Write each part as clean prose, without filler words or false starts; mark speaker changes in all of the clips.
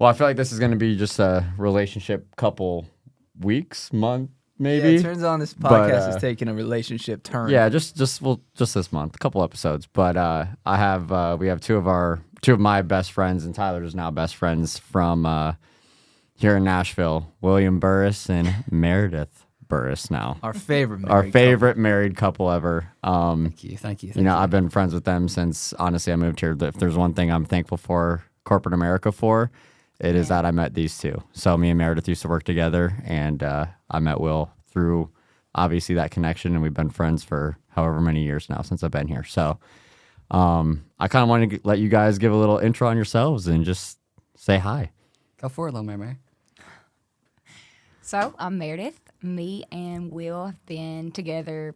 Speaker 1: Well, I feel like this is going to be just a relationship couple weeks, month, maybe.
Speaker 2: Yeah, it turns on this podcast is taking a relationship turn.
Speaker 1: Yeah, just this month, a couple episodes. But we have two of my best friends, and Tyler's now best friends from here in Nashville, William Burrus and Meredith Burrus now.
Speaker 2: Our favorite
Speaker 1: married couple ever.
Speaker 3: Thank you.
Speaker 1: I've been friends with them since, honestly, I moved here. If there's one thing I'm thankful for corporate America for, it is that I met these two. So me and Meredith used to work together, and I met Will through, obviously, that connection, and we've been friends for however many years now since I've been here. So I kind of wanted to let you guys give a little intro on yourselves and just say hi.
Speaker 3: Go for it, little Mary.
Speaker 4: So, I'm Meredith. Me and Will have been together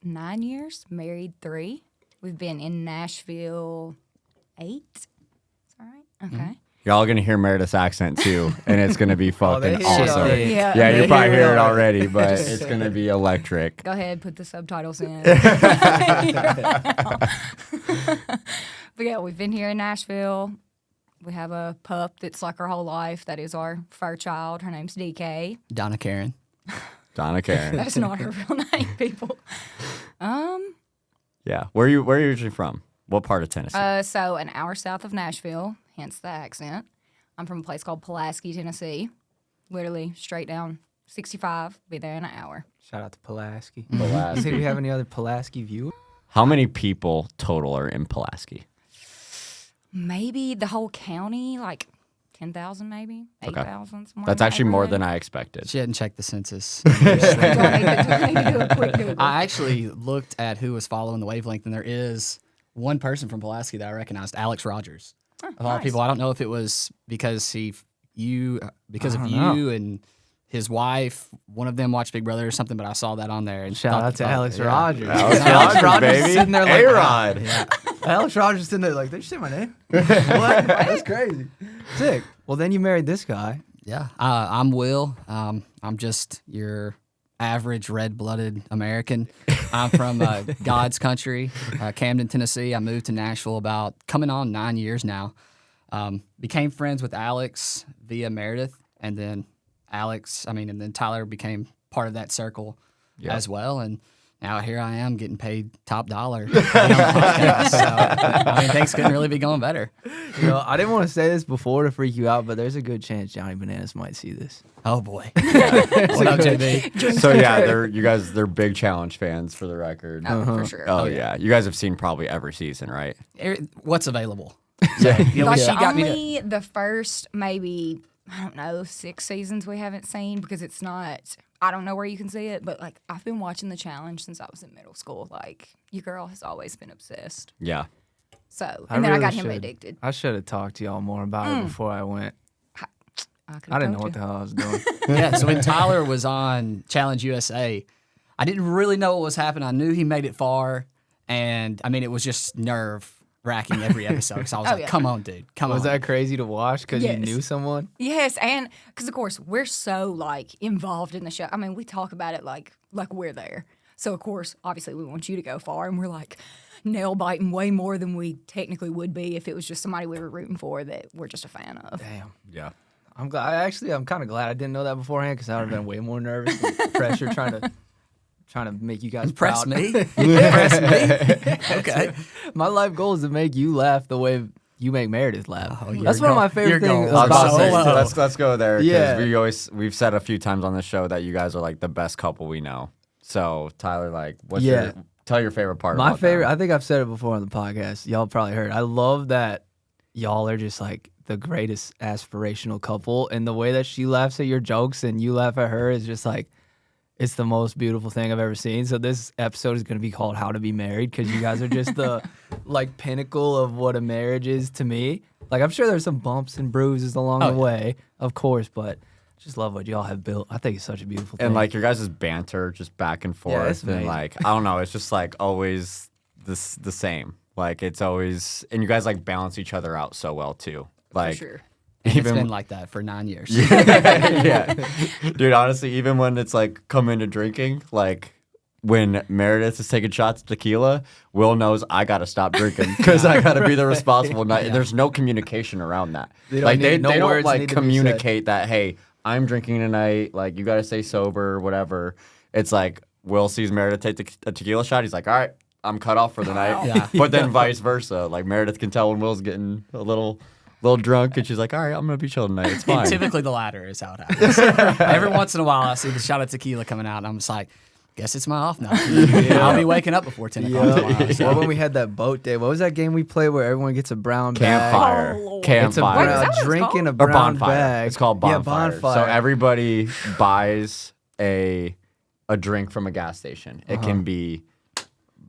Speaker 4: 9 years, married 3. We've been in Nashville 8. Is that right? Okay.
Speaker 1: Mm-hmm. You're all going to hear Meredith's accent, too, and it's going to be fucking awesome.
Speaker 4: Yeah,
Speaker 1: you probably hear it already, but it's going to be electric.
Speaker 4: Go ahead, put the subtitles in. But yeah, we've been here in Nashville. We have a pup that's like our whole life. That is our fur child. Her name's DK.
Speaker 3: Donna Karen.
Speaker 4: That's not her real name, people.
Speaker 1: Yeah. Where are you usually from? What part of Tennessee?
Speaker 4: So an hour south of Nashville, hence the accent. I'm from a place called Pulaski, Tennessee. Literally straight down 65. Be there in an hour.
Speaker 2: Shout out to Pulaski.
Speaker 1: Pulaski.
Speaker 2: Do we have any other Pulaski viewers?
Speaker 1: How many people total are in Pulaski?
Speaker 4: Maybe the whole county, like 10,000 maybe, 8,000.
Speaker 1: That's actually more than I expected.
Speaker 3: She hadn't checked the census.
Speaker 4: Do I need to do a quick Google?
Speaker 3: I actually looked at who was following the Wavelength, and there is one person from Pulaski that I recognized, Alex Rogers. Of all people, I don't know if it was because of you and his wife, one of them watched Big Brother or something, but I saw that on there. And
Speaker 2: Shout out to Alex Rogers.
Speaker 1: Alex Rogers, baby.
Speaker 2: Sitting there like,
Speaker 1: A-Rod.
Speaker 2: Yeah. Alex Rogers sitting there like, did you say my name? What? That's crazy. Sick. Well, then you married this guy.
Speaker 3: Yeah. I'm Will. I'm just your average red-blooded American. I'm from God's country, Camden, Tennessee. I moved to Nashville about coming on 9 years now. Became friends with Alex via Meredith, and then Tyler became part of that circle as well. And now here I am getting paid top dollar. So, things couldn't really be going better.
Speaker 2: I didn't want to say this before to freak you out, but there's a good chance Johnny Bananas might see this.
Speaker 3: Oh, boy. What up, JB?
Speaker 1: So, yeah, they're big challenge fans for the record.
Speaker 4: For sure.
Speaker 1: Oh, yeah. You guys have seen probably every season, right?
Speaker 3: What's available?
Speaker 4: The first maybe, I don't know, 6 seasons we haven't seen because it's not, I don't know where you can see it, but like I've been watching the challenge since I was in middle school. Like your girl has always been obsessed.
Speaker 1: Yeah.
Speaker 4: So, and then I got him addicted.
Speaker 2: I should have talked to y'all more about it before I went. I didn't know what the hell I was doing.
Speaker 3: Yeah, so when Tyler was on Challenge USA, I didn't really know what was happening. I knew he made it far, and it was just nerve-wracking every episode because I was come on, dude, come on.
Speaker 2: Was that crazy to watch because you knew someone?
Speaker 4: Yes, and because, of course, we're so, involved in the show. We talk about it like we're there. So, of course, obviously, we want you to go far, and we're, nail-biting way more than we technically would be if it was just somebody we were rooting for that we're just a fan of.
Speaker 2: Damn.
Speaker 1: Yeah.
Speaker 2: I'm glad. I'm kind of glad I didn't know that beforehand because I would have been way more nervous and pressure trying to make you guys
Speaker 3: impress
Speaker 2: proud.
Speaker 3: Me. Impress me. Okay.
Speaker 2: My life goal is to make you laugh the way you make Meredith laugh.
Speaker 3: Oh,
Speaker 2: that's one of my favorite things.
Speaker 1: Let's go there because we've said a few times on the show that you guys are the best couple we know. So Tyler, tell your favorite part.
Speaker 2: My favorite. I think I've said it before on the podcast. Y'all probably heard. I love that y'all are just the greatest aspirational couple, and the way that she laughs at your jokes and you laugh at her is just it's the most beautiful thing I've ever seen. So this episode is going to be called How to Be Married because you guys are just the pinnacle of what a marriage is to me. I'm sure there's some bumps and bruises along the way, of course, but I just love what y'all have built. I think it's such a beautiful thing.
Speaker 1: And your guys' banter just back and forth, and I don't know, it's just always the same. It's always, and you guys balance each other out so well too.
Speaker 4: For sure.
Speaker 3: It's been like that for 9 years.
Speaker 1: Yeah. Dude, honestly, even when it's come into drinking, when Meredith is taking shots of tequila, Will knows I got to stop drinking because I got to be the responsible night. There's no communication around that.
Speaker 2: They don't
Speaker 1: like communicate that, hey, I'm drinking tonight. Like, you got to stay sober, whatever. It's like Will sees Meredith take a tequila shot. He's like, all right, I'm cut off for the night.
Speaker 3: Yeah.
Speaker 1: But then vice versa. Like, Meredith can tell when Will's getting a little drunk, and she's like, all right, I'm going to be chill tonight. It's fine.
Speaker 3: Typically, the latter is how it happens. Every once in a while, I see the shot of tequila coming out, and I'm just like, guess it's my off night. I'll be waking up before 10 o'clock tomorrow. So.
Speaker 2: Or when we had that boat day, what was that game we played where everyone gets a brown
Speaker 1: Campfire.
Speaker 2: bag?
Speaker 4: Oh, Lord.
Speaker 1: Campfire.
Speaker 2: It's a
Speaker 4: Wait, is that what it's
Speaker 2: drink
Speaker 4: called?
Speaker 2: in a
Speaker 1: Or
Speaker 2: brown
Speaker 1: bonfire.
Speaker 2: bag.
Speaker 1: It's called bonfire.
Speaker 2: Yeah, bonfire.
Speaker 1: So everybody buys a drink from a gas station. It can be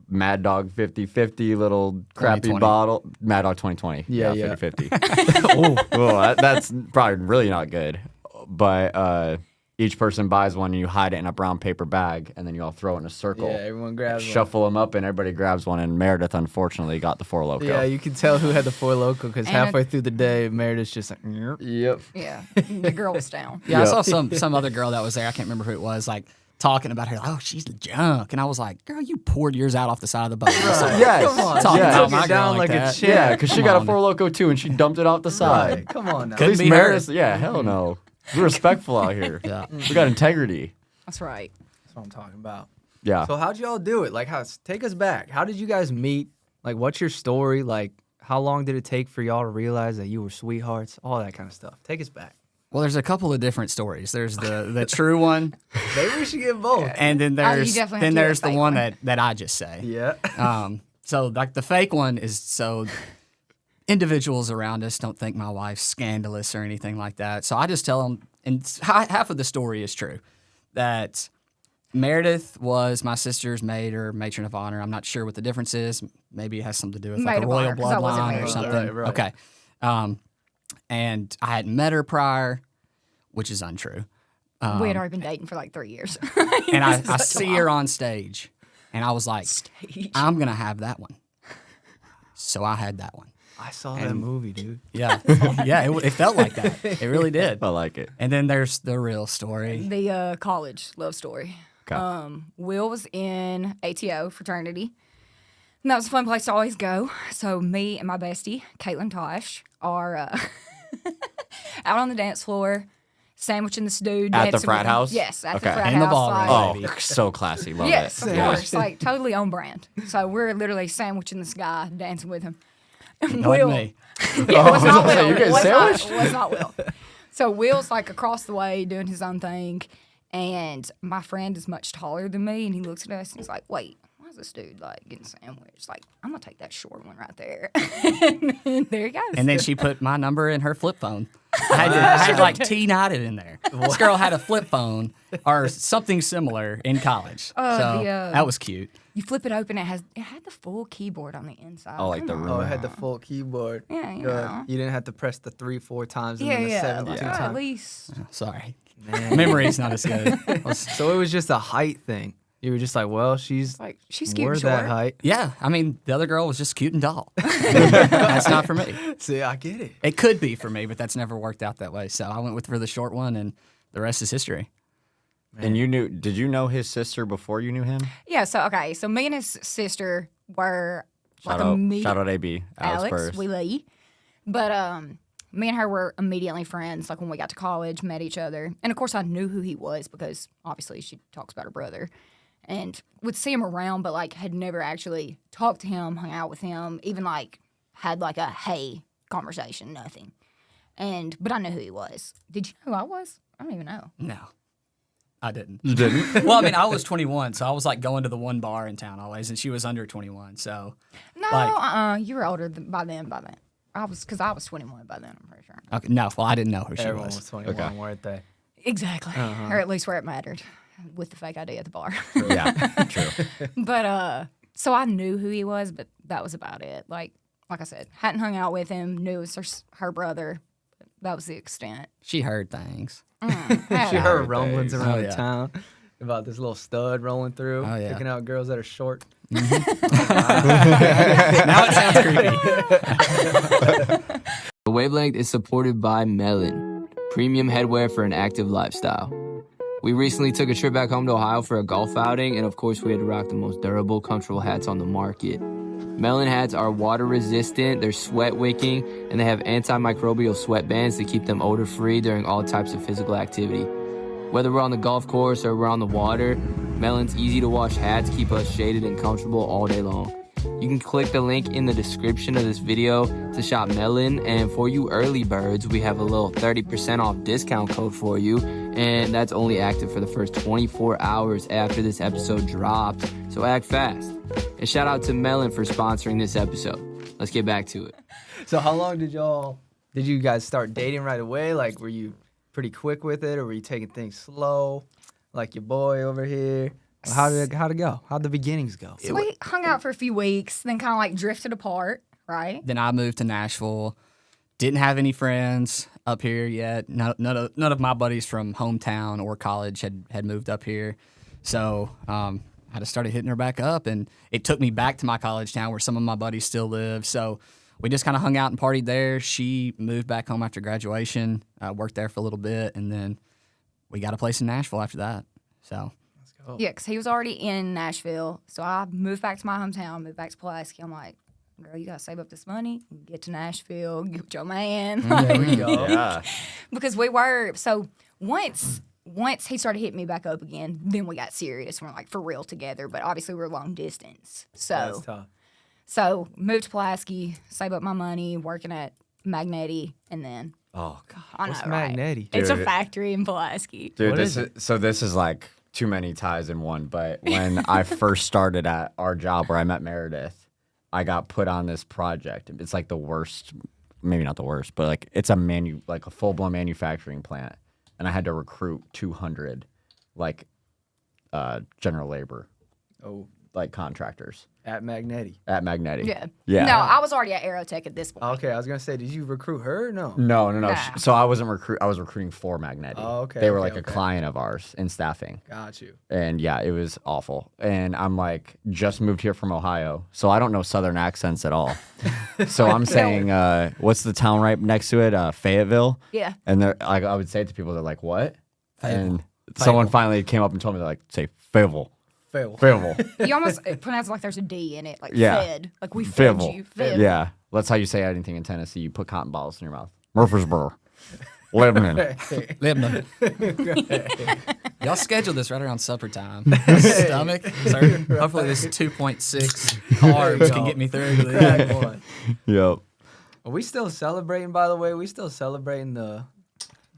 Speaker 1: Mad Dog 50/50 little crappy
Speaker 3: 2020.
Speaker 1: bottle. Mad Dog 2020.
Speaker 2: Yeah.
Speaker 1: 50/50. Oh, that's probably really not good. But each person buys one and you hide it in a brown paper bag and then you all throw it in a circle.
Speaker 2: Yeah, everyone grabs one.
Speaker 1: Shuffle them up and everybody grabs one. And Meredith, unfortunately, got the Four Loko.
Speaker 2: Yeah, you can tell who had the Four Loko because
Speaker 4: And
Speaker 2: halfway through the day, Meredith's just like, "Nyeh."
Speaker 1: Yep.
Speaker 4: Yeah, the girl was down.
Speaker 3: Yeah, I
Speaker 1: Yep.
Speaker 3: saw some other girl that was there. I can't remember who it was. Like talking about her. Like, oh, she's drunk, and I was like, girl, you poured yours out off the side of the boat. So,
Speaker 1: Yes.
Speaker 2: Come on,
Speaker 3: Talking
Speaker 2: you
Speaker 1: yes.
Speaker 3: about
Speaker 2: took
Speaker 3: my
Speaker 2: it down
Speaker 3: girl
Speaker 2: like
Speaker 3: like
Speaker 2: a
Speaker 3: that.
Speaker 2: champ.
Speaker 1: Yeah, because she
Speaker 3: Come
Speaker 1: got a
Speaker 3: on.
Speaker 1: Four Loko too and she dumped it off the side.
Speaker 2: Right, come on now.
Speaker 1: At least
Speaker 3: be her.
Speaker 1: Meredith, yeah, hell no. We're respectful out here.
Speaker 3: Yeah.
Speaker 1: We got integrity.
Speaker 4: That's right.
Speaker 2: That's what I'm talking about.
Speaker 1: Yeah.
Speaker 2: So how'd y'all do it? Like, take us back. How did you guys meet? Like, what's your story? Like, how long did it take for y'all to realize that you were sweethearts? All that kind of stuff. Take us back.
Speaker 3: Well, there's a couple of different stories. There's the true one,
Speaker 2: Maybe we should get both.
Speaker 3: and then there's
Speaker 4: definitely have to get a
Speaker 3: the
Speaker 4: fake
Speaker 3: one
Speaker 4: one.
Speaker 3: that I just say.
Speaker 2: Yeah.
Speaker 3: So like the fake one is so individuals around us don't think my wife's scandalous or anything like that. So I just tell them, and half of the story is true, that Meredith was my sister's maid or matron of honor. I'm not sure what the difference is. Maybe it has something to do with like
Speaker 4: Maid
Speaker 3: a
Speaker 4: of
Speaker 3: royal
Speaker 4: honor, 'cause I wasn't
Speaker 3: bloodline or
Speaker 4: married
Speaker 3: something.
Speaker 2: yet. Right.
Speaker 3: Okay. And I hadn't met her prior, which is untrue.
Speaker 4: We had already been dating for like 3 years.
Speaker 3: And I see her on stage, and I was like, I'm going to have that one. So I had that one.
Speaker 2: I saw that movie, dude.
Speaker 3: Yeah. Yeah, it felt like that. It really did.
Speaker 1: I like it.
Speaker 3: And then there's the real story.
Speaker 4: The college love story.
Speaker 1: Okay.
Speaker 4: Will was in ATO fraternity. And that was a fun place to always go. So me and my bestie, Caitlin Tosh, are out on the dance floor, sandwiching this dude.
Speaker 1: At the
Speaker 4: dancing
Speaker 1: frat
Speaker 4: with him.
Speaker 1: house?
Speaker 4: Yes, at
Speaker 1: Okay.
Speaker 4: the frat
Speaker 3: In the
Speaker 4: house.
Speaker 3: ballroom.
Speaker 4: like-
Speaker 1: Oh,
Speaker 3: baby.
Speaker 1: so classy. Love
Speaker 4: yes,
Speaker 1: it.
Speaker 4: of
Speaker 1: Yeah.
Speaker 4: course. Like totally on brand. So we're literally sandwiching this guy, dancing with him. And
Speaker 3: Not
Speaker 4: Will,
Speaker 3: me.
Speaker 4: yeah, it was not Will.
Speaker 1: You're getting
Speaker 4: Was not Will. So Will's like across the way doing his own thing, and my friend is much taller than me, and he looks at us and he's like, "Wait, why is this dude like getting sandwiched? Like, I'm gonna take that short one right there." And there he goes.
Speaker 3: And then she put my number in her flip phone. I had like T-knotted in there. This girl had a flip phone or something similar in college. So that was cute.
Speaker 4: you flip it open, it had the full keyboard on the inside.
Speaker 1: Oh, like the
Speaker 4: Come on.
Speaker 2: Oh,
Speaker 1: room.
Speaker 2: it had the full keyboard.
Speaker 4: Yeah, you
Speaker 2: Good.
Speaker 4: know.
Speaker 2: You didn't have to press the 3-4 times and
Speaker 4: Yeah,
Speaker 2: then the
Speaker 4: yeah.
Speaker 2: 7
Speaker 4: Like,
Speaker 2: 2
Speaker 4: at
Speaker 2: times.
Speaker 4: least.
Speaker 3: Sorry.
Speaker 2: Man.
Speaker 3: Memory's not as good.
Speaker 2: So it was just a height thing. You were just like, well, she's
Speaker 4: Like she's cute
Speaker 2: we're
Speaker 4: and
Speaker 2: that
Speaker 4: short.
Speaker 2: height.
Speaker 3: Yeah, I mean, the other girl was just cute and tall. That's not for me.
Speaker 2: See, I get it.
Speaker 3: It could be for me, but that's never worked out that way. So I went for the short one, and the rest is history.
Speaker 1: And did you know his sister before you knew him?
Speaker 4: Yeah, so me and his sister were
Speaker 1: Shout
Speaker 4: like
Speaker 1: out, shout out AB,
Speaker 4: Alex,
Speaker 1: Burrus.
Speaker 4: Willie. But me and her were immediately friends. Like when we got to college, met each other, and of course I knew who he was because obviously she talks about her brother, and would see him around, but like had never actually talked to him, hung out with him, even like had like a hey conversation, nothing. But I knew who he was. Did you know who I was? I don't even know.
Speaker 3: No, I didn't.
Speaker 1: You didn't?
Speaker 3: Well, I mean, I was 21, so I was like going to the one bar in town always, and she was under 21. So,
Speaker 4: No, you were older by then. I was 21 by then. I'm pretty sure.
Speaker 3: okay, no, well, I didn't know who she
Speaker 2: Everyone
Speaker 3: was.
Speaker 2: was 21,
Speaker 1: Okay.
Speaker 2: weren't they?
Speaker 4: Exactly, or at least where it mattered, with the fake ID at the bar.
Speaker 1: Yeah, true.
Speaker 4: But so I knew who he was, but that was about it. Like I said, hadn't hung out with him. Knew it was her brother. But that was the extent.
Speaker 3: She heard things.
Speaker 2: She
Speaker 4: Yeah.
Speaker 2: heard rumblings
Speaker 1: days.
Speaker 2: around
Speaker 3: Oh, yeah.
Speaker 2: town about this little stud rolling through,
Speaker 3: Oh, yeah.
Speaker 2: picking out girls that are short.
Speaker 3: Now it sounds creepy.
Speaker 5: The Wavelength is supported by Melon, premium headwear for an active lifestyle. We recently took a trip back home to Ohio for a golf outing, and of course we had to rock the most durable, comfortable hats on the market. Melon hats are water resistant, they're sweat wicking, and they have antimicrobial sweat bands to keep them odor free during all types of physical activity. Whether we're on the golf course or we're on the water, Melon's easy to wash hats keep us shaded and comfortable all day long. You can click the link in the description of this video to shop Melon, and for you early birds, we have a little 30% off discount code for you, and that's only active for the first 24 hours after this episode drops, so act fast. And shout out to Melon for sponsoring this episode. Let's get back to it.
Speaker 2: So how long did you guys start dating right away? Like, were you pretty quick with it, or were you taking things slow, like your boy over here? How'd it go? How'd the beginnings go?
Speaker 4: So we hung out for a few weeks, then kind of like drifted apart, right?
Speaker 3: Then I moved to Nashville. Didn't have any friends up here yet. None of my buddies from hometown or college had moved up here. So I just started hitting her back up, and it took me back to my college town where some of my buddies still live. So we just kind of hung out and partied there. She moved back home after graduation, worked there for a little bit, and then we got a place in Nashville after that. So.
Speaker 4: Yeah, because he was already in Nashville. So I moved back to my hometown, moved back to Pulaski. I'm like, girl, you got to save up this money, get to Nashville, get with your man.
Speaker 2: There we go.
Speaker 1: Yeah.
Speaker 4: Because we were, so once he started hitting me back up again, then we got serious. We're like for real together, but obviously we're long distance.
Speaker 2: That's
Speaker 4: So,
Speaker 2: tough.
Speaker 4: so moved to Pulaski, save up my money, working at Magnetti, and then,
Speaker 1: Oh, God.
Speaker 4: I know,
Speaker 2: What's
Speaker 4: right?
Speaker 2: Magnetti?
Speaker 4: It's a
Speaker 1: Dude.
Speaker 4: factory in Pulaski.
Speaker 1: Dude,
Speaker 2: What
Speaker 1: this
Speaker 2: is
Speaker 1: is this is like too many ties in one. But when I first started at our job where I met Meredith, I got put on this project. It's like the worst, maybe not the worst, but like it's a full blown manufacturing plant, and I had to recruit 200 like general labor, like contractors
Speaker 2: At Magnetti.
Speaker 1: at Magnetti.
Speaker 4: Yeah.
Speaker 1: Yeah.
Speaker 4: No, I was already at Aerotech at this point.
Speaker 2: Okay, I was gonna say, did you recruit her or no?
Speaker 1: No.
Speaker 4: Nah.
Speaker 1: So I wasn't I was recruiting for Magnetti.
Speaker 2: Oh, okay,
Speaker 1: They were
Speaker 2: okay,
Speaker 1: like a
Speaker 2: okay.
Speaker 1: client of ours in staffing.
Speaker 2: Got you.
Speaker 1: And yeah, it was awful. And I'm like, just moved here from Ohio, so I don't know Southern accents at all. So I'm saying, what's the town right next to it? Fayetteville.
Speaker 4: Yeah.
Speaker 1: And they're like, I would say it to people, they're like, what? And someone finally came up and told me, they're like, say Fayetteville.
Speaker 2: Fail.
Speaker 1: Fayetteville.
Speaker 4: You almost pronounce it like there's a D in it, like
Speaker 1: Yeah.
Speaker 4: fed. Like we fed
Speaker 1: Fayetteville.
Speaker 4: you. Fed.
Speaker 1: Yeah. That's how you say anything in Tennessee. You put cotton balls in your mouth. Murfreesboro. Lebanon.
Speaker 3: Lebanon. Y'all scheduled this right around supper time. Stomach. Sir, hopefully this 2.6 carbs can get me through to
Speaker 2: Crack
Speaker 3: this.
Speaker 2: one.
Speaker 1: Yep.
Speaker 2: Are we still celebrating, by the way? We still celebrating the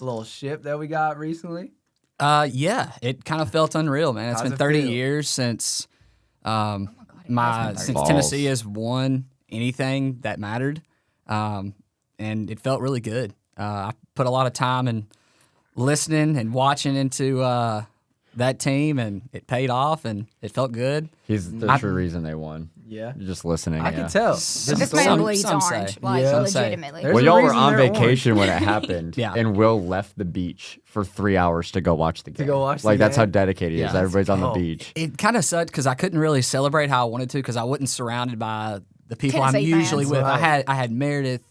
Speaker 2: little ship that we got recently?
Speaker 3: Yeah, it kind of felt unreal, man. It's
Speaker 2: How's
Speaker 3: been
Speaker 2: it
Speaker 3: 30
Speaker 2: feel?
Speaker 3: years since
Speaker 4: it has
Speaker 3: since
Speaker 4: been
Speaker 1: 30
Speaker 3: Tennessee
Speaker 1: years.
Speaker 3: has won anything that mattered, and it felt really good. I put a lot of time in listening and watching into that team, and it paid off, and it felt good.
Speaker 1: He's the true reason they won.
Speaker 2: Yeah.
Speaker 1: You're just listening.
Speaker 2: I
Speaker 1: yeah.
Speaker 2: can tell.
Speaker 4: This
Speaker 3: Some-
Speaker 4: man bleeds
Speaker 3: some say.
Speaker 4: orange, like
Speaker 2: Yeah.
Speaker 3: Some say.
Speaker 4: legitimately.
Speaker 2: There's
Speaker 1: Well,
Speaker 2: a
Speaker 1: y'all were
Speaker 2: reason
Speaker 1: on
Speaker 2: they're
Speaker 1: vacation when it happened,
Speaker 3: Yeah.
Speaker 1: and Will left the beach for 3 hours to go watch the game.
Speaker 2: go watch the
Speaker 1: like that's
Speaker 2: game?
Speaker 1: how dedicated he is.
Speaker 3: Yeah.
Speaker 1: Everybody's on the
Speaker 2: Oh.
Speaker 1: beach.
Speaker 3: It kind of sucked because I couldn't really celebrate how I wanted to because I wasn't surrounded by the people I'm
Speaker 4: Tennessee
Speaker 3: usually
Speaker 4: fans.
Speaker 3: with.
Speaker 2: Right.
Speaker 3: I had Meredith,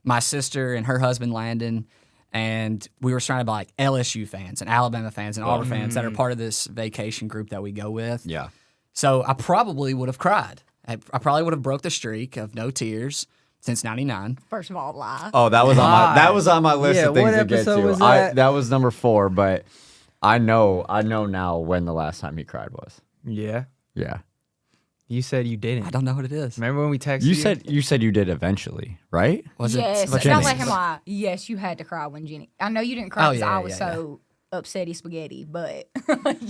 Speaker 3: my sister, and her husband Landon, and we were surrounded by like LSU fans and Alabama fans and Auburn fans that are part of this vacation group that we go with.
Speaker 1: Yeah.
Speaker 3: So I probably would have cried. I probably would have broke the streak of no tears since '99.
Speaker 4: First of all, lie.
Speaker 1: Oh, that was on my list
Speaker 2: Yeah,
Speaker 1: of things
Speaker 2: what
Speaker 1: to get
Speaker 2: episode
Speaker 1: to.
Speaker 2: was that?
Speaker 1: That was number 4, but I know now when the last time he cried was.
Speaker 2: Yeah.
Speaker 1: Yeah.
Speaker 2: You said you didn't.
Speaker 3: I don't know what it is.
Speaker 2: Remember when we texted
Speaker 1: You said you did evenally, right?
Speaker 3: Was
Speaker 4: Yes,
Speaker 3: it?
Speaker 4: don't
Speaker 1: Jenny?
Speaker 4: let him lie. Yes, you had to cry when Jenny. I know you didn't cry
Speaker 3: Oh,
Speaker 4: because
Speaker 3: yeah,
Speaker 4: I was
Speaker 3: yeah,
Speaker 4: so upsetty spaghetti, but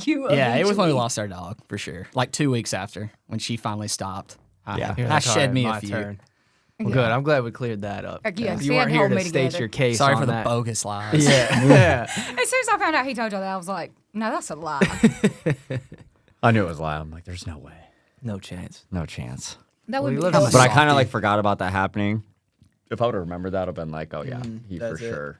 Speaker 4: you.
Speaker 3: Yeah, it was when we
Speaker 4: eventually-
Speaker 3: lost our dog for sure. Like 2 weeks after when she finally stopped.
Speaker 1: Yeah.
Speaker 2: You're
Speaker 3: I
Speaker 2: like,
Speaker 3: shed
Speaker 2: "All right,
Speaker 3: me a
Speaker 2: my
Speaker 3: few.
Speaker 2: turn." Well, good. I'm glad we cleared that up.
Speaker 4: Yeah, 'cause
Speaker 2: you
Speaker 4: he had
Speaker 2: weren't
Speaker 4: to
Speaker 2: here
Speaker 4: hold
Speaker 2: to
Speaker 4: me
Speaker 2: state
Speaker 4: together.
Speaker 2: your case.
Speaker 3: Sorry
Speaker 2: on
Speaker 3: for the
Speaker 2: that.
Speaker 3: bogus lies.
Speaker 2: Yeah. Yeah.
Speaker 4: As soon as I found out he told you that, I was like, no, that's a lie.
Speaker 1: I knew it was loud. I'm like, there's no way.
Speaker 2: No chance.
Speaker 1: No chance.
Speaker 4: That
Speaker 2: Well,
Speaker 4: would
Speaker 2: he
Speaker 4: be
Speaker 2: lives on
Speaker 4: hella
Speaker 2: the
Speaker 1: But I
Speaker 2: Softy.
Speaker 1: kind of like forgot about that happening. If I would have remembered that, I'd have been like, oh yeah, he for
Speaker 2: that's it.
Speaker 1: sure.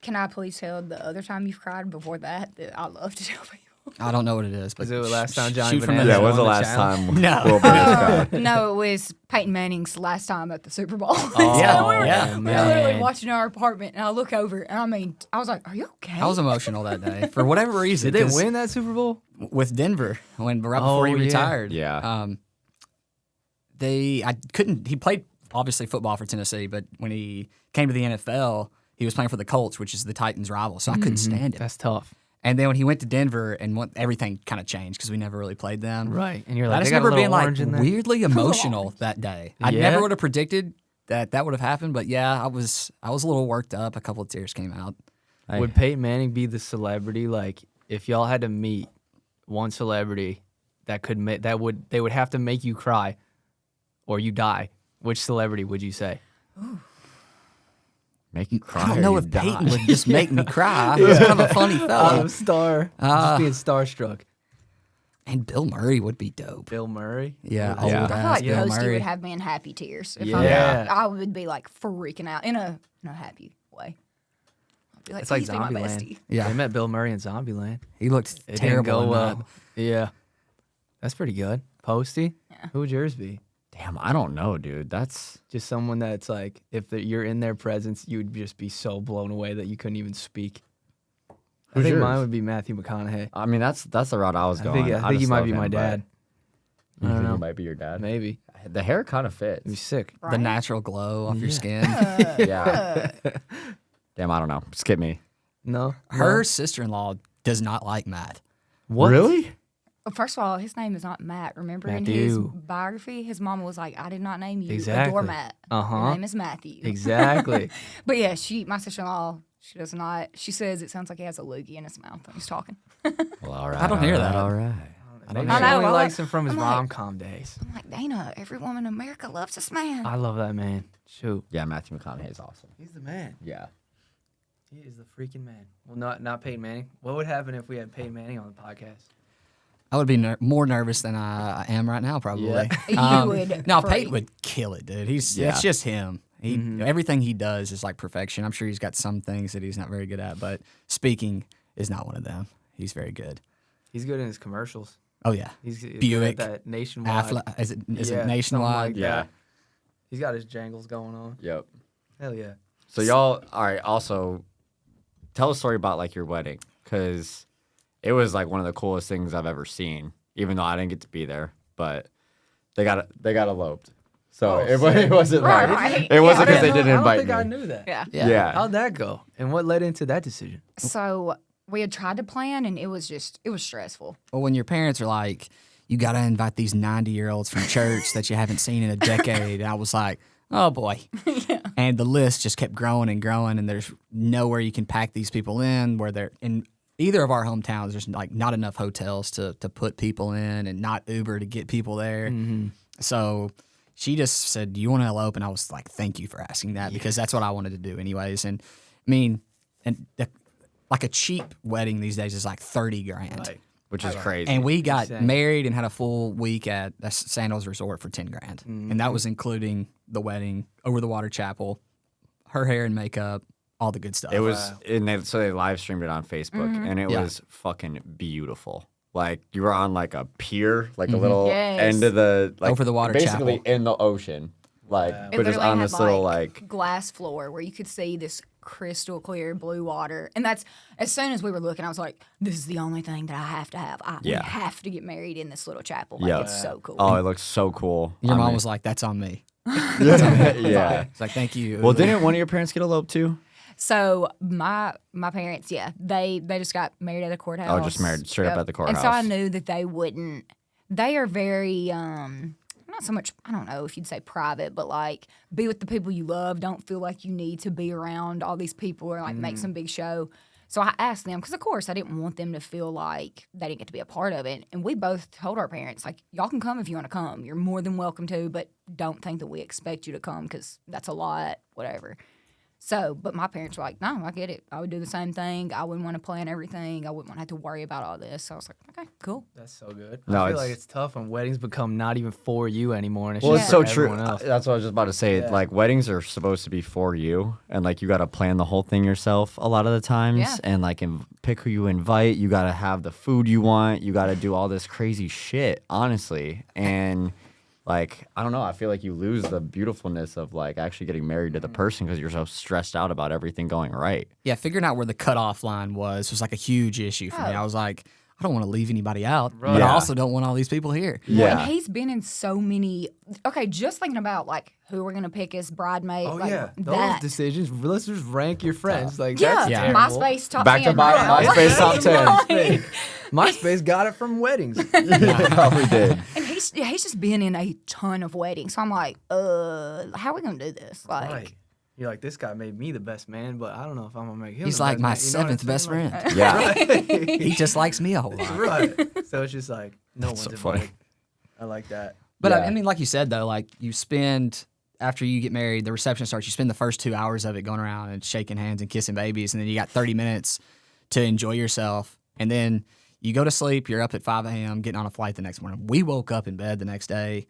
Speaker 4: Can I please tell the other time you've cried before that I love to tell people?
Speaker 3: I don't know what it is, but
Speaker 2: Was it the last time Johnny
Speaker 3: shoot from
Speaker 2: Bananas
Speaker 3: the
Speaker 1: Yeah,
Speaker 3: hip.
Speaker 1: when's the
Speaker 2: on the
Speaker 1: last
Speaker 2: channel?
Speaker 1: time
Speaker 3: No.
Speaker 1: Will Burrus cried?
Speaker 4: No, it was Peyton Manning's last time at the Super Bowl.
Speaker 2: Oh,
Speaker 3: Yeah,
Speaker 4: So we were,
Speaker 3: yeah,
Speaker 4: we were
Speaker 2: man.
Speaker 4: literally watching our apartment, and I look over, and I was like, "Are you okay?"
Speaker 3: I was emotional that day for whatever reason.
Speaker 2: Did they
Speaker 3: 'cause
Speaker 2: win that Super Bowl?
Speaker 3: with Denver right before he
Speaker 2: Oh, yeah.
Speaker 3: retired?
Speaker 1: Yeah.
Speaker 3: He played obviously football for Tennessee, but when he came to the NFL, he was playing for the Colts, which is the Titans' rival. So I couldn't stand it.
Speaker 2: That's tough.
Speaker 3: And then when he went to Denver, and everything kind of changed because we never really played them.
Speaker 2: Right. And you're
Speaker 3: I
Speaker 2: like,
Speaker 3: just
Speaker 2: they got a
Speaker 3: remember
Speaker 2: little
Speaker 3: being
Speaker 2: orange
Speaker 3: like
Speaker 2: in there.
Speaker 3: weirdly emotional that day. I
Speaker 2: Yeah?
Speaker 3: never would have predicted that would have happened, but yeah, I was a little worked up. A couple of tears came out.
Speaker 2: Would Peyton Manning be the celebrity? Like, if y'all had to meet one celebrity that they would have to make you cry, or you die. Which celebrity would you say?
Speaker 1: Make you cry.
Speaker 3: I don't
Speaker 1: or
Speaker 3: know
Speaker 1: you
Speaker 3: if
Speaker 1: die.
Speaker 3: Peyton would just make me cry. He's kind of a funny fellow.
Speaker 2: Just being starstruck.
Speaker 3: And Bill Murray would be dope.
Speaker 2: Bill Murray.
Speaker 3: Yeah,
Speaker 1: Yeah.
Speaker 3: old
Speaker 4: I feel
Speaker 3: ass
Speaker 4: like
Speaker 3: Bill
Speaker 4: Posty
Speaker 3: Murray.
Speaker 4: would have me in happy tears. If
Speaker 2: Yeah.
Speaker 4: I would be like freaking out in a happy way. I'd be like,
Speaker 2: It's like
Speaker 4: "Please be my
Speaker 2: Zombieland.
Speaker 4: bestie."
Speaker 3: Yeah.
Speaker 2: They met Bill Murray in Zombieland.
Speaker 3: He looked
Speaker 2: It
Speaker 3: terrible.
Speaker 2: didn't go
Speaker 3: in
Speaker 2: well.
Speaker 3: that.
Speaker 2: Yeah. That's pretty good. Posty?
Speaker 4: Yeah.
Speaker 2: Who would yours be?
Speaker 1: Damn, I don't know, dude. That's
Speaker 2: Just someone that's like, if you're in their presence, you would just be so blown away that you couldn't even speak. I
Speaker 1: Who's
Speaker 2: think
Speaker 1: yours?
Speaker 2: mine would be Matthew McConaughey.
Speaker 1: I mean, that's the route I was
Speaker 2: I
Speaker 1: going.
Speaker 2: think he
Speaker 1: just
Speaker 2: might
Speaker 1: love
Speaker 2: be my
Speaker 1: him, but
Speaker 2: dad.
Speaker 1: You
Speaker 2: I don't
Speaker 1: think
Speaker 2: know.
Speaker 1: he might be your dad?
Speaker 2: Maybe.
Speaker 1: The hair kind of fits.
Speaker 2: He'd be sick.
Speaker 3: The
Speaker 4: Right?
Speaker 3: natural glow off your
Speaker 2: Yeah.
Speaker 3: skin.
Speaker 1: Yeah. Damn, I don't know. Skip me.
Speaker 2: No?
Speaker 3: Her sister-in-law does not like Matt.
Speaker 2: What?
Speaker 1: Really?
Speaker 4: Well, first of all, his name is not Matt. Remember in his
Speaker 2: Matthew.
Speaker 4: biography, his mama was like, "I did not name you
Speaker 2: Exactly.
Speaker 4: a doormat.
Speaker 2: Uh-huh.
Speaker 4: Your name is Matthew."
Speaker 2: Exactly.
Speaker 4: But yeah, my sister-in-law, she does not. She says it sounds like he has a loogie in his mouth when he's talking.
Speaker 1: Well, all right.
Speaker 3: I don't hear
Speaker 1: all
Speaker 3: that.
Speaker 1: right, All right.
Speaker 2: Maybe
Speaker 4: I
Speaker 2: she
Speaker 4: know,
Speaker 2: only
Speaker 4: well,
Speaker 2: likes him from his
Speaker 4: I'm like-
Speaker 2: rom-com days.
Speaker 4: I'm like, Dana, every woman in America loves this man.
Speaker 2: I love that man. Shoot.
Speaker 1: Yeah, Matthew McConaughey is awesome.
Speaker 2: He's the man.
Speaker 1: Yeah.
Speaker 2: He is the freaking man. Well, not Peyton Manning. What would happen if we had Peyton Manning on the podcast?
Speaker 3: I would be more nervous than I am right now, probably.
Speaker 2: Yeah.
Speaker 4: You would
Speaker 3: No,
Speaker 4: freak.
Speaker 3: Peyton would kill it, dude. It's just him. Everything he does is like perfection. I'm sure he's got some things that he's not very good at, but speaking is not one of them. He's very good.
Speaker 2: He's good in his commercials.
Speaker 3: Oh yeah,
Speaker 2: He's good at
Speaker 3: Buick,
Speaker 2: that nationwide.
Speaker 3: Is it
Speaker 2: Yeah, something
Speaker 3: nationwide?
Speaker 2: like
Speaker 1: Yeah.
Speaker 2: that. He's got his jangles going on.
Speaker 1: Yep.
Speaker 2: Hell yeah.
Speaker 1: So y'all, all right. Also, tell a story about like your wedding, because it was like one of the coolest things I've ever seen. Even though I didn't get to be there, but they got eloped. So it wasn't
Speaker 4: Right,
Speaker 1: like
Speaker 4: right.
Speaker 1: it wasn't
Speaker 4: Yeah,
Speaker 1: because they
Speaker 2: I
Speaker 1: didn't
Speaker 2: don't
Speaker 1: invite
Speaker 2: think
Speaker 1: me.
Speaker 2: I knew that.
Speaker 4: Yeah.
Speaker 1: Yeah.
Speaker 2: How'd that go? And what led into that decision?
Speaker 4: So we had tried to plan, and it was stressful.
Speaker 3: Well, when your parents are like, you got to invite these 90-year-olds from church that you haven't seen in a decade, I was like, oh boy. And the list just kept growing and growing, and there's nowhere you can pack these people in where they're in either of our hometowns. There's like not enough hotels to put people in, and not Uber to get people there. So she just said, do you want to elope? And I was like, thank you for asking that, because that's what I wanted to do anyways. And I mean, like a cheap wedding these days is like $30,000.
Speaker 2: Like,
Speaker 1: Which is crazy.
Speaker 3: And we got
Speaker 2: Insane.
Speaker 3: married and had a full week at a Sandals Resort for $10,000, and that was including the wedding, over the water chapel, her hair and makeup, all the good stuff.
Speaker 1: it was, and they live streamed it on Facebook, and it
Speaker 3: Yeah.
Speaker 1: was fucking beautiful. Like you were on like a pier, like a little
Speaker 4: Yes.
Speaker 1: end of the like
Speaker 3: Over the water
Speaker 1: basically
Speaker 3: chapel.
Speaker 1: in the ocean, like
Speaker 4: It
Speaker 1: but just
Speaker 4: literally
Speaker 1: on
Speaker 4: had,
Speaker 1: this little like
Speaker 4: glass floor where you could see this crystal clear blue water. And that's, as soon as we were looking, I was like, this is the only thing that I have to have. We
Speaker 1: Yeah.
Speaker 4: have to get married in this little chapel. Like,
Speaker 1: Yeah.
Speaker 4: it's so cool.
Speaker 1: oh, it looks so cool.
Speaker 3: Your
Speaker 1: I
Speaker 3: mom
Speaker 1: mean-
Speaker 3: was like, that's on me.
Speaker 1: yeah.
Speaker 3: It's like, thank you.
Speaker 1: Well, didn't one of your parents get eloped too?
Speaker 4: So my parents, yeah, they just got married at the courthouse.
Speaker 1: Oh, just married straight up at the
Speaker 4: And so I
Speaker 1: courthouse.
Speaker 4: knew that they wouldn't. They are very not so much, I don't know if you'd say private, but like be with the people you love. Don't feel like you need to be around all these people or like make some big show. So I asked them, because of course I didn't want them to feel like they didn't get to be a part of it. And we both told our parents, like, y'all can come if you want to come. You're more than welcome to, but don't think that we expect you to come because that's a lot, whatever. So, but my parents were like, no, I get it. I would do the same thing. I wouldn't want to plan everything. I wouldn't want to have to worry about all this. So I was like, okay, cool.
Speaker 2: That's so good.
Speaker 1: No,
Speaker 2: I feel like it's tough when weddings become not even for you anymore. And it's
Speaker 1: Well,
Speaker 2: just
Speaker 1: it's so
Speaker 2: for
Speaker 1: true.
Speaker 2: everyone else.
Speaker 1: That's what I was just about to say.
Speaker 2: Yeah.
Speaker 1: Like, weddings are supposed to be for you, and like you got to plan the whole thing yourself a lot of the times,
Speaker 4: Yeah.
Speaker 1: and like pick who you invite. You got to have the food you want. You got to do all this crazy shit, honestly, and. Like, I don't know, I feel like you lose the beautifulness of, like, actually getting married to the person because you're so stressed out about everything going right.
Speaker 3: Yeah, figuring out where the cutoff line was like a huge issue for me. I was like, I don't want to leave anybody out, but I
Speaker 1: Yeah.
Speaker 3: also don't want all these people here.
Speaker 1: Yeah.
Speaker 4: And he's been in so many. Okay, just thinking about like who we're gonna pick as bridesmaid.
Speaker 2: Oh
Speaker 4: like,
Speaker 2: yeah, those
Speaker 4: that.
Speaker 2: decisions. Let's just rank your friends. Like
Speaker 4: Yeah,
Speaker 2: that's
Speaker 3: Yeah.
Speaker 2: terrible.
Speaker 4: MySpace top
Speaker 1: Back to
Speaker 4: 10.
Speaker 1: MySpace top 10.
Speaker 2: MySpace. MySpace got it from weddings.
Speaker 1: Probably did.
Speaker 4: And he's just been in a ton of weddings. So I'm like, how are we gonna do this? Like,
Speaker 2: Right. You're like, this guy made me the best man, but I don't know if I'm gonna make him.
Speaker 3: He's
Speaker 2: the
Speaker 3: like
Speaker 2: best
Speaker 3: my
Speaker 2: man. You know what I'm
Speaker 3: 7th best
Speaker 2: saying?
Speaker 3: friend.
Speaker 1: Yeah.
Speaker 2: Like,
Speaker 3: He just likes me a whole lot.
Speaker 2: right. So it's just like no
Speaker 1: That's
Speaker 2: one's
Speaker 1: so funny.
Speaker 2: invited. I like that.
Speaker 3: But
Speaker 1: Yeah.
Speaker 3: I mean, like you said, though, like you spend, after you get married, the reception starts, you spend the first 2 hours of it going around and shaking hands and kissing babies. And then you got 30 minutes to enjoy yourself. And then you go to sleep, you're up at 5 a.m., getting on a flight the next morning. We woke up in bed the next day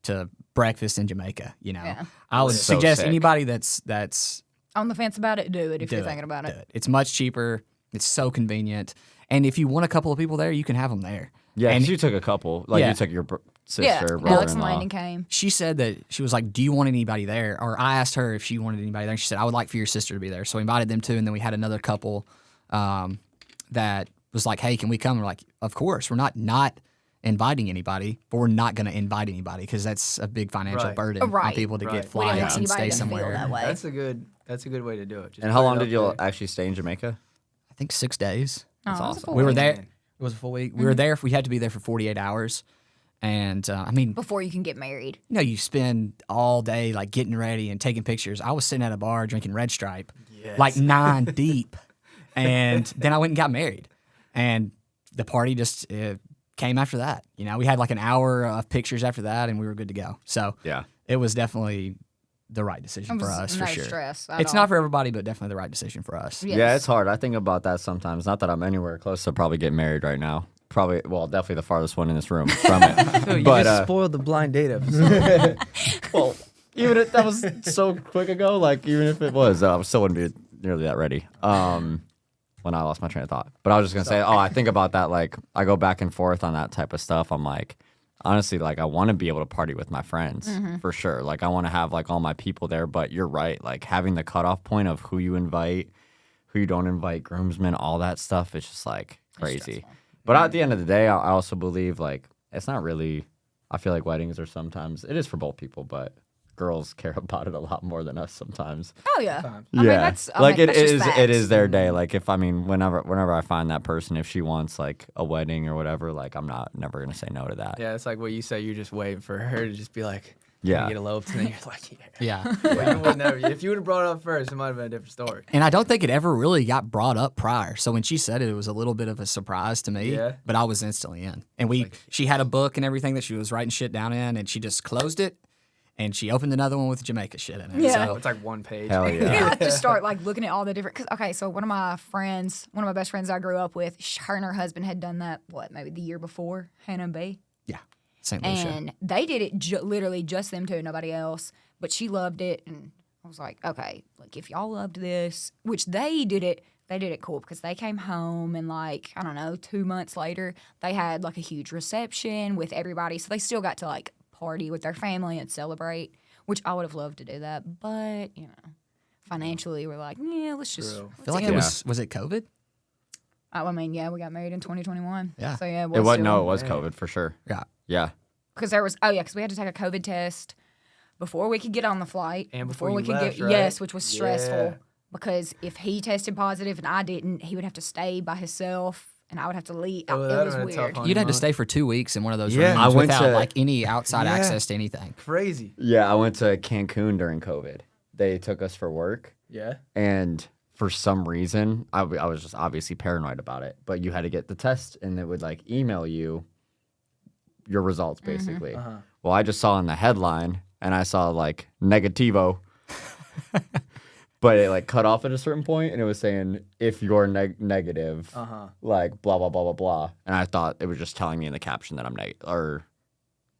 Speaker 3: to breakfast in Jamaica, you know.
Speaker 4: Yeah.
Speaker 3: I would
Speaker 1: So
Speaker 3: suggest
Speaker 1: sick.
Speaker 3: anybody that's
Speaker 4: on the fence about it, do it if
Speaker 3: do
Speaker 4: you're thinking about
Speaker 3: do
Speaker 4: it.
Speaker 3: It's much cheaper. It's so convenient. And if you want a couple of people there, you can have them there.
Speaker 1: Yeah,
Speaker 3: And
Speaker 1: because you took a couple. Like,
Speaker 3: Yeah.
Speaker 1: you took your sister,
Speaker 4: Yeah, Alex and
Speaker 1: brother-in-law.
Speaker 4: Landon came.
Speaker 3: she said that she was like, do you want anybody there? Or I asked her if she wanted anybody there. And she said, I would like for your sister to be there. So we invited them too. And then we had another couple that was like, hey, can we come? And we're like, of course. We're not inviting anybody, but we're not going to invite anybody because that's a big financial
Speaker 2: Right.
Speaker 3: burden on
Speaker 4: Right.
Speaker 3: people to
Speaker 2: Right.
Speaker 3: get
Speaker 4: We didn't want
Speaker 3: flights and
Speaker 4: anybody
Speaker 3: stay
Speaker 4: to feel
Speaker 3: somewhere.
Speaker 4: that way.
Speaker 2: That's a good way to do it. Just
Speaker 1: And how
Speaker 2: put it
Speaker 1: long
Speaker 2: up
Speaker 1: did you
Speaker 2: there.
Speaker 1: actually stay in Jamaica?
Speaker 3: I think 6 days.
Speaker 1: That's
Speaker 4: Oh,
Speaker 1: awesome.
Speaker 4: full
Speaker 3: We were
Speaker 4: week.
Speaker 3: there. It was a full week. We were there if we had to be there for 48 hours. And I mean,
Speaker 4: Before you can get married.
Speaker 3: you know, you spend all day like getting ready and taking pictures. I was sitting at a bar drinking Red Stripe, like 9 deep. And then I went and got married. And the party just came after that. You know, we had like an hour of pictures after that and we were good to go. So
Speaker 1: Yeah.
Speaker 3: it was definitely the right decision
Speaker 4: It
Speaker 3: for
Speaker 4: was
Speaker 3: us,
Speaker 4: no
Speaker 3: for sure.
Speaker 4: stress at
Speaker 3: It's
Speaker 4: all.
Speaker 3: not for everybody, but definitely the right decision for us.
Speaker 4: Yes.
Speaker 1: Yeah, it's hard. I think about that sometimes. Not that I'm anywhere close to probably getting married right now. Probably, well, definitely the farthest one in this room from it.
Speaker 2: Dude, you
Speaker 1: But,
Speaker 2: just spoiled the blind date episode.
Speaker 1: well, even if that was so quick ago, like even if it was, I still wouldn't be nearly that ready. When I lost my train of thought. But I was just gonna say, I think about that. Like I go back and forth on that type of stuff. I'm like, honestly, like I want to be able to party with my friends for sure. Like I want to have like all my people there. But you're right. Like having the cutoff point of who you invite, who you don't invite, groomsmen, all that stuff. It's just like crazy. But at the end of the day, I also believe like it's not really. I feel like weddings are sometimes it is for both people, but girls care about it a lot more than us sometimes.
Speaker 4: Oh yeah.
Speaker 2: Sometimes.
Speaker 4: I mean, that's
Speaker 1: like
Speaker 4: that's just
Speaker 1: it
Speaker 4: facts.
Speaker 1: is their day. Like if whenever I find that person, if she wants like a wedding or whatever, like I'm never gonna say no to that.
Speaker 2: Yeah, it's like what you say. You're just waiting for her to just be like,
Speaker 1: Yeah.
Speaker 2: get eloped, and then you're like, yeah.
Speaker 3: Yeah.
Speaker 2: Well, you would never, if you would have brought it up first, it might have been a different story.
Speaker 3: And I don't think it ever really got brought up prior. So when she said it, it was a little bit of a surprise to me.
Speaker 2: Yeah.
Speaker 3: But I was instantly in. And she had a book and everything that she was writing shit down in, and she just closed it, and she opened another one with Jamaica shit in it.
Speaker 4: Yeah.
Speaker 3: So
Speaker 2: It's like one page.
Speaker 1: Hell yeah.
Speaker 4: Yeah, I just start like looking at all the different. Cause, okay, so one of my best friends I grew up with, her and her husband had done that. Maybe the year before, Hannah and B.
Speaker 3: yeah, St. Lucia.
Speaker 4: And they did it literally just them two, nobody else. But she loved it, and I was like, okay, like if y'all loved this, which they did it cool because they came home and like I don't know, 2 months later they had like a huge reception with everybody, so they still got to like party with their family and celebrate, which I would have loved to do that, but you know, financially we're like, yeah, let's just.
Speaker 2: True.
Speaker 3: I feel like it was it COVID?
Speaker 4: I mean, yeah, we got married in 2021.
Speaker 3: Yeah.
Speaker 4: So yeah,
Speaker 1: It was
Speaker 4: still-
Speaker 1: no, it was COVID for sure.
Speaker 3: Yeah.
Speaker 1: Yeah.
Speaker 4: because we had to take a COVID test before we could get on the flight
Speaker 2: And before
Speaker 4: we
Speaker 2: you
Speaker 4: could
Speaker 2: left,
Speaker 4: get
Speaker 2: right?
Speaker 4: yes, which was stressful
Speaker 2: Yeah.
Speaker 4: because if he tested positive and I didn't, he would have to stay by himself and I would have to leave.
Speaker 2: Oh,
Speaker 4: It
Speaker 2: that'd
Speaker 4: was
Speaker 2: have been
Speaker 4: weird.
Speaker 2: tough on
Speaker 3: You'd
Speaker 2: you,
Speaker 3: have to
Speaker 2: huh?
Speaker 3: stay for 2 weeks in one of those
Speaker 2: Yeah.
Speaker 3: rooms
Speaker 1: I went
Speaker 3: without
Speaker 1: to-
Speaker 3: like any outside
Speaker 2: Yeah.
Speaker 3: access to anything.
Speaker 2: Crazy.
Speaker 1: Yeah, I went to Cancun during COVID. They took us for work,
Speaker 2: Yeah.
Speaker 1: and for some reason, I was just obviously paranoid about it. But you had to get the test, and it would like email you your results, basically.
Speaker 2: Uh-huh.
Speaker 1: Well, I just saw in the headline, and I saw like negativo, but it like cut off at a certain point, and it was saying if you're negative, like blah blah blah blah blah, and I thought it was just telling me in the caption that I'm negative or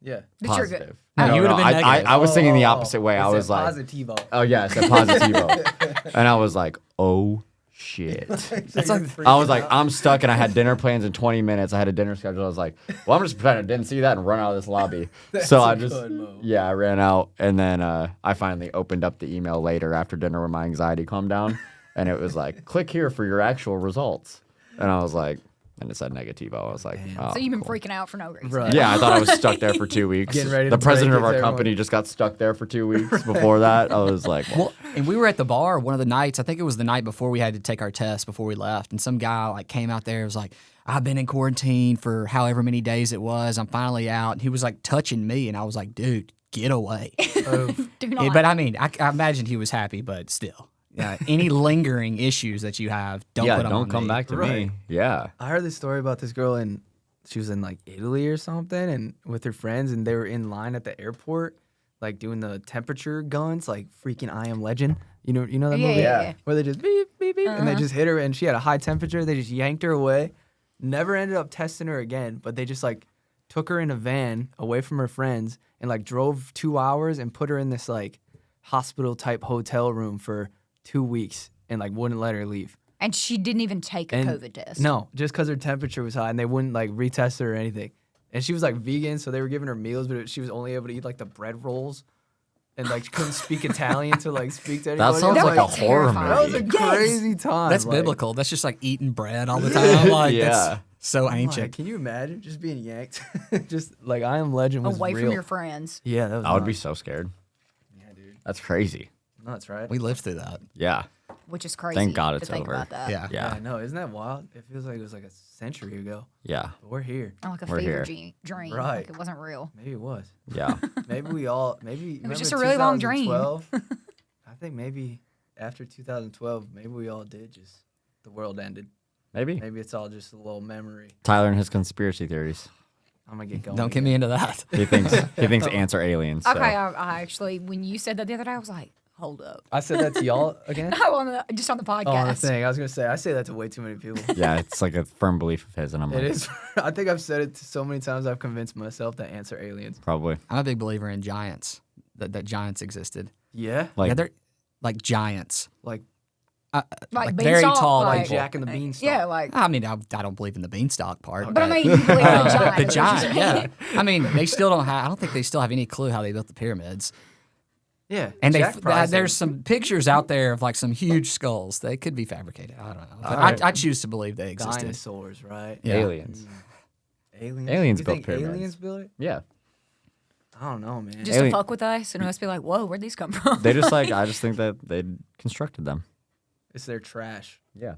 Speaker 2: yeah.
Speaker 4: That you're
Speaker 1: positive.
Speaker 4: good.
Speaker 3: No, you would've been negative.
Speaker 1: I was thinking the opposite way.
Speaker 2: It
Speaker 1: I
Speaker 2: said
Speaker 1: was like,
Speaker 2: positivo.
Speaker 1: oh yeah, it said positivo, and I was like, oh shit.
Speaker 2: That's
Speaker 1: I was like, I'm stuck, and I had dinner plans in 20 minutes. I had a dinner schedule. I was like, well, I'm just pretending I didn't see that and run out of this lobby. So I just, I ran out, and then I finally opened up the email later after dinner when my anxiety calmed down, and it was like, click here for your actual results. And I was like, and it said negativo. I was like, oh,
Speaker 4: So you've been
Speaker 1: cool.
Speaker 4: freaking out for no reason.
Speaker 2: Right.
Speaker 1: Yeah, I thought I was stuck there for 2 weeks.
Speaker 2: Getting ready
Speaker 1: The
Speaker 2: to
Speaker 1: president
Speaker 2: break
Speaker 1: of our
Speaker 2: it to
Speaker 1: company
Speaker 2: everyone.
Speaker 1: just got stuck there for 2 weeks. Before that, I was like, well,
Speaker 3: And we were at the bar one of the nights. I think it was the night before we had to take our test before we left. And some guy like came out there and was like, I've been in quarantine for however many days it was. I'm finally out. And he was like touching me. And I was like, dude, get away.
Speaker 4: Do not.
Speaker 3: But I mean, I imagine he was happy, but still. Yeah, any lingering issues that you have, don't put them
Speaker 1: don't
Speaker 3: on
Speaker 1: come
Speaker 3: me.
Speaker 1: back to
Speaker 2: Right.
Speaker 1: me. Yeah.
Speaker 2: I heard this story about this girl she was in like Italy or something, and with her friends, and they were in line at the airport, like doing the temperature guns, like freaking I Am Legend. You know that
Speaker 4: Yeah,
Speaker 2: movie?
Speaker 4: yeah.
Speaker 2: Where they just beep beep beep, and they just hit her, and she had a high temperature. They just yanked her away. Never ended up testing her again, but they just like took her in a van away from her friends and like drove 2 hours and put her in this like hospital type hotel room for 2 weeks and like wouldn't let her leave.
Speaker 4: And she didn't even take a
Speaker 2: And
Speaker 4: COVID test.
Speaker 2: No, just because her temperature was high and they wouldn't like retest her or anything. And she was like vegan, so they were giving her meals, but she was only able to eat like the bread rolls and like she couldn't speak Italian to like speak to anybody.
Speaker 1: That sounds
Speaker 2: I was
Speaker 1: like a horror
Speaker 4: terrifying.
Speaker 2: that was a
Speaker 1: movie.
Speaker 2: crazy time.
Speaker 3: That's
Speaker 2: like,
Speaker 3: biblical. That's just like eating bread all the time. Like,
Speaker 1: Yeah.
Speaker 3: that's so
Speaker 2: I'm
Speaker 3: ancient.
Speaker 2: like, can you imagine just being yanked? Just like I Am Legend was
Speaker 4: Away
Speaker 2: real.
Speaker 4: from your friends.
Speaker 2: Yeah, that was
Speaker 1: I would be
Speaker 2: nuts.
Speaker 1: so scared.
Speaker 2: Yeah, dude.
Speaker 1: That's crazy.
Speaker 2: Nuts, right?
Speaker 3: We lived through that.
Speaker 1: Yeah.
Speaker 4: Which is crazy.
Speaker 1: Thank God
Speaker 4: to
Speaker 1: it's
Speaker 4: think
Speaker 1: over.
Speaker 4: About that.
Speaker 3: Yeah.
Speaker 1: Yeah.
Speaker 2: I know. Isn't that wild? It feels like it was like a century ago.
Speaker 1: Yeah.
Speaker 2: But we're here.
Speaker 4: Like a
Speaker 1: We're
Speaker 4: fever
Speaker 1: here.
Speaker 4: dream.
Speaker 2: Right.
Speaker 4: Like it wasn't real.
Speaker 2: Maybe it was.
Speaker 1: Yeah.
Speaker 2: Maybe we all. Maybe it
Speaker 4: was just a really long dream.
Speaker 2: I think maybe after 2012, maybe we all did. Just the world ended.
Speaker 1: Maybe.
Speaker 2: Maybe it's all just a little memory.
Speaker 1: Tyler and his conspiracy theories.
Speaker 2: I'm gonna get going.
Speaker 3: Don't get me into that.
Speaker 1: He thinks ants are aliens. So.
Speaker 4: Okay, I actually, when you said that the other day, I was like, hold up.
Speaker 2: I said that to y'all again.
Speaker 4: No, just on the podcast.
Speaker 2: Oh, on the thing. I was gonna say. I say that to way too many people.
Speaker 1: Yeah, it's like a firm belief of his, and I'm
Speaker 2: It
Speaker 1: like,
Speaker 2: is. I think I've said it so many times. I've convinced myself that ants are aliens.
Speaker 1: probably.
Speaker 3: I'm a big believer in giants, that giants existed.
Speaker 2: Yeah.
Speaker 1: Like,
Speaker 3: yeah, they're like giants.
Speaker 2: Like
Speaker 4: Like
Speaker 3: very
Speaker 4: Beanstalk,
Speaker 3: tall
Speaker 2: like
Speaker 3: people.
Speaker 2: Jack and the Beanstalk.
Speaker 4: Yeah, like.
Speaker 3: I mean, I don't believe in the beanstalk part.
Speaker 4: But I mean, you believe in the giant.
Speaker 3: The giant, yeah. I mean, they still don't have. I don't think they still have any clue how they built the pyramids.
Speaker 2: Yeah.
Speaker 3: And
Speaker 2: Jack probably
Speaker 3: there's
Speaker 2: said-
Speaker 3: some pictures out there of like some huge skulls. They could be fabricated. I don't know. But
Speaker 2: Alright.
Speaker 3: I choose to believe they existed.
Speaker 2: dinosaurs, right?
Speaker 3: Yeah.
Speaker 1: aliens.
Speaker 2: Aliens.
Speaker 1: Aliens
Speaker 2: You
Speaker 1: built
Speaker 2: think
Speaker 1: pyramids.
Speaker 2: aliens built it?
Speaker 1: Yeah.
Speaker 2: I don't know, man.
Speaker 4: Just
Speaker 1: Alien-
Speaker 4: to fuck with us and us be like, whoa, where'd these come from?
Speaker 1: They just like, I just think that they constructed them.
Speaker 2: It's their trash.
Speaker 1: Yeah.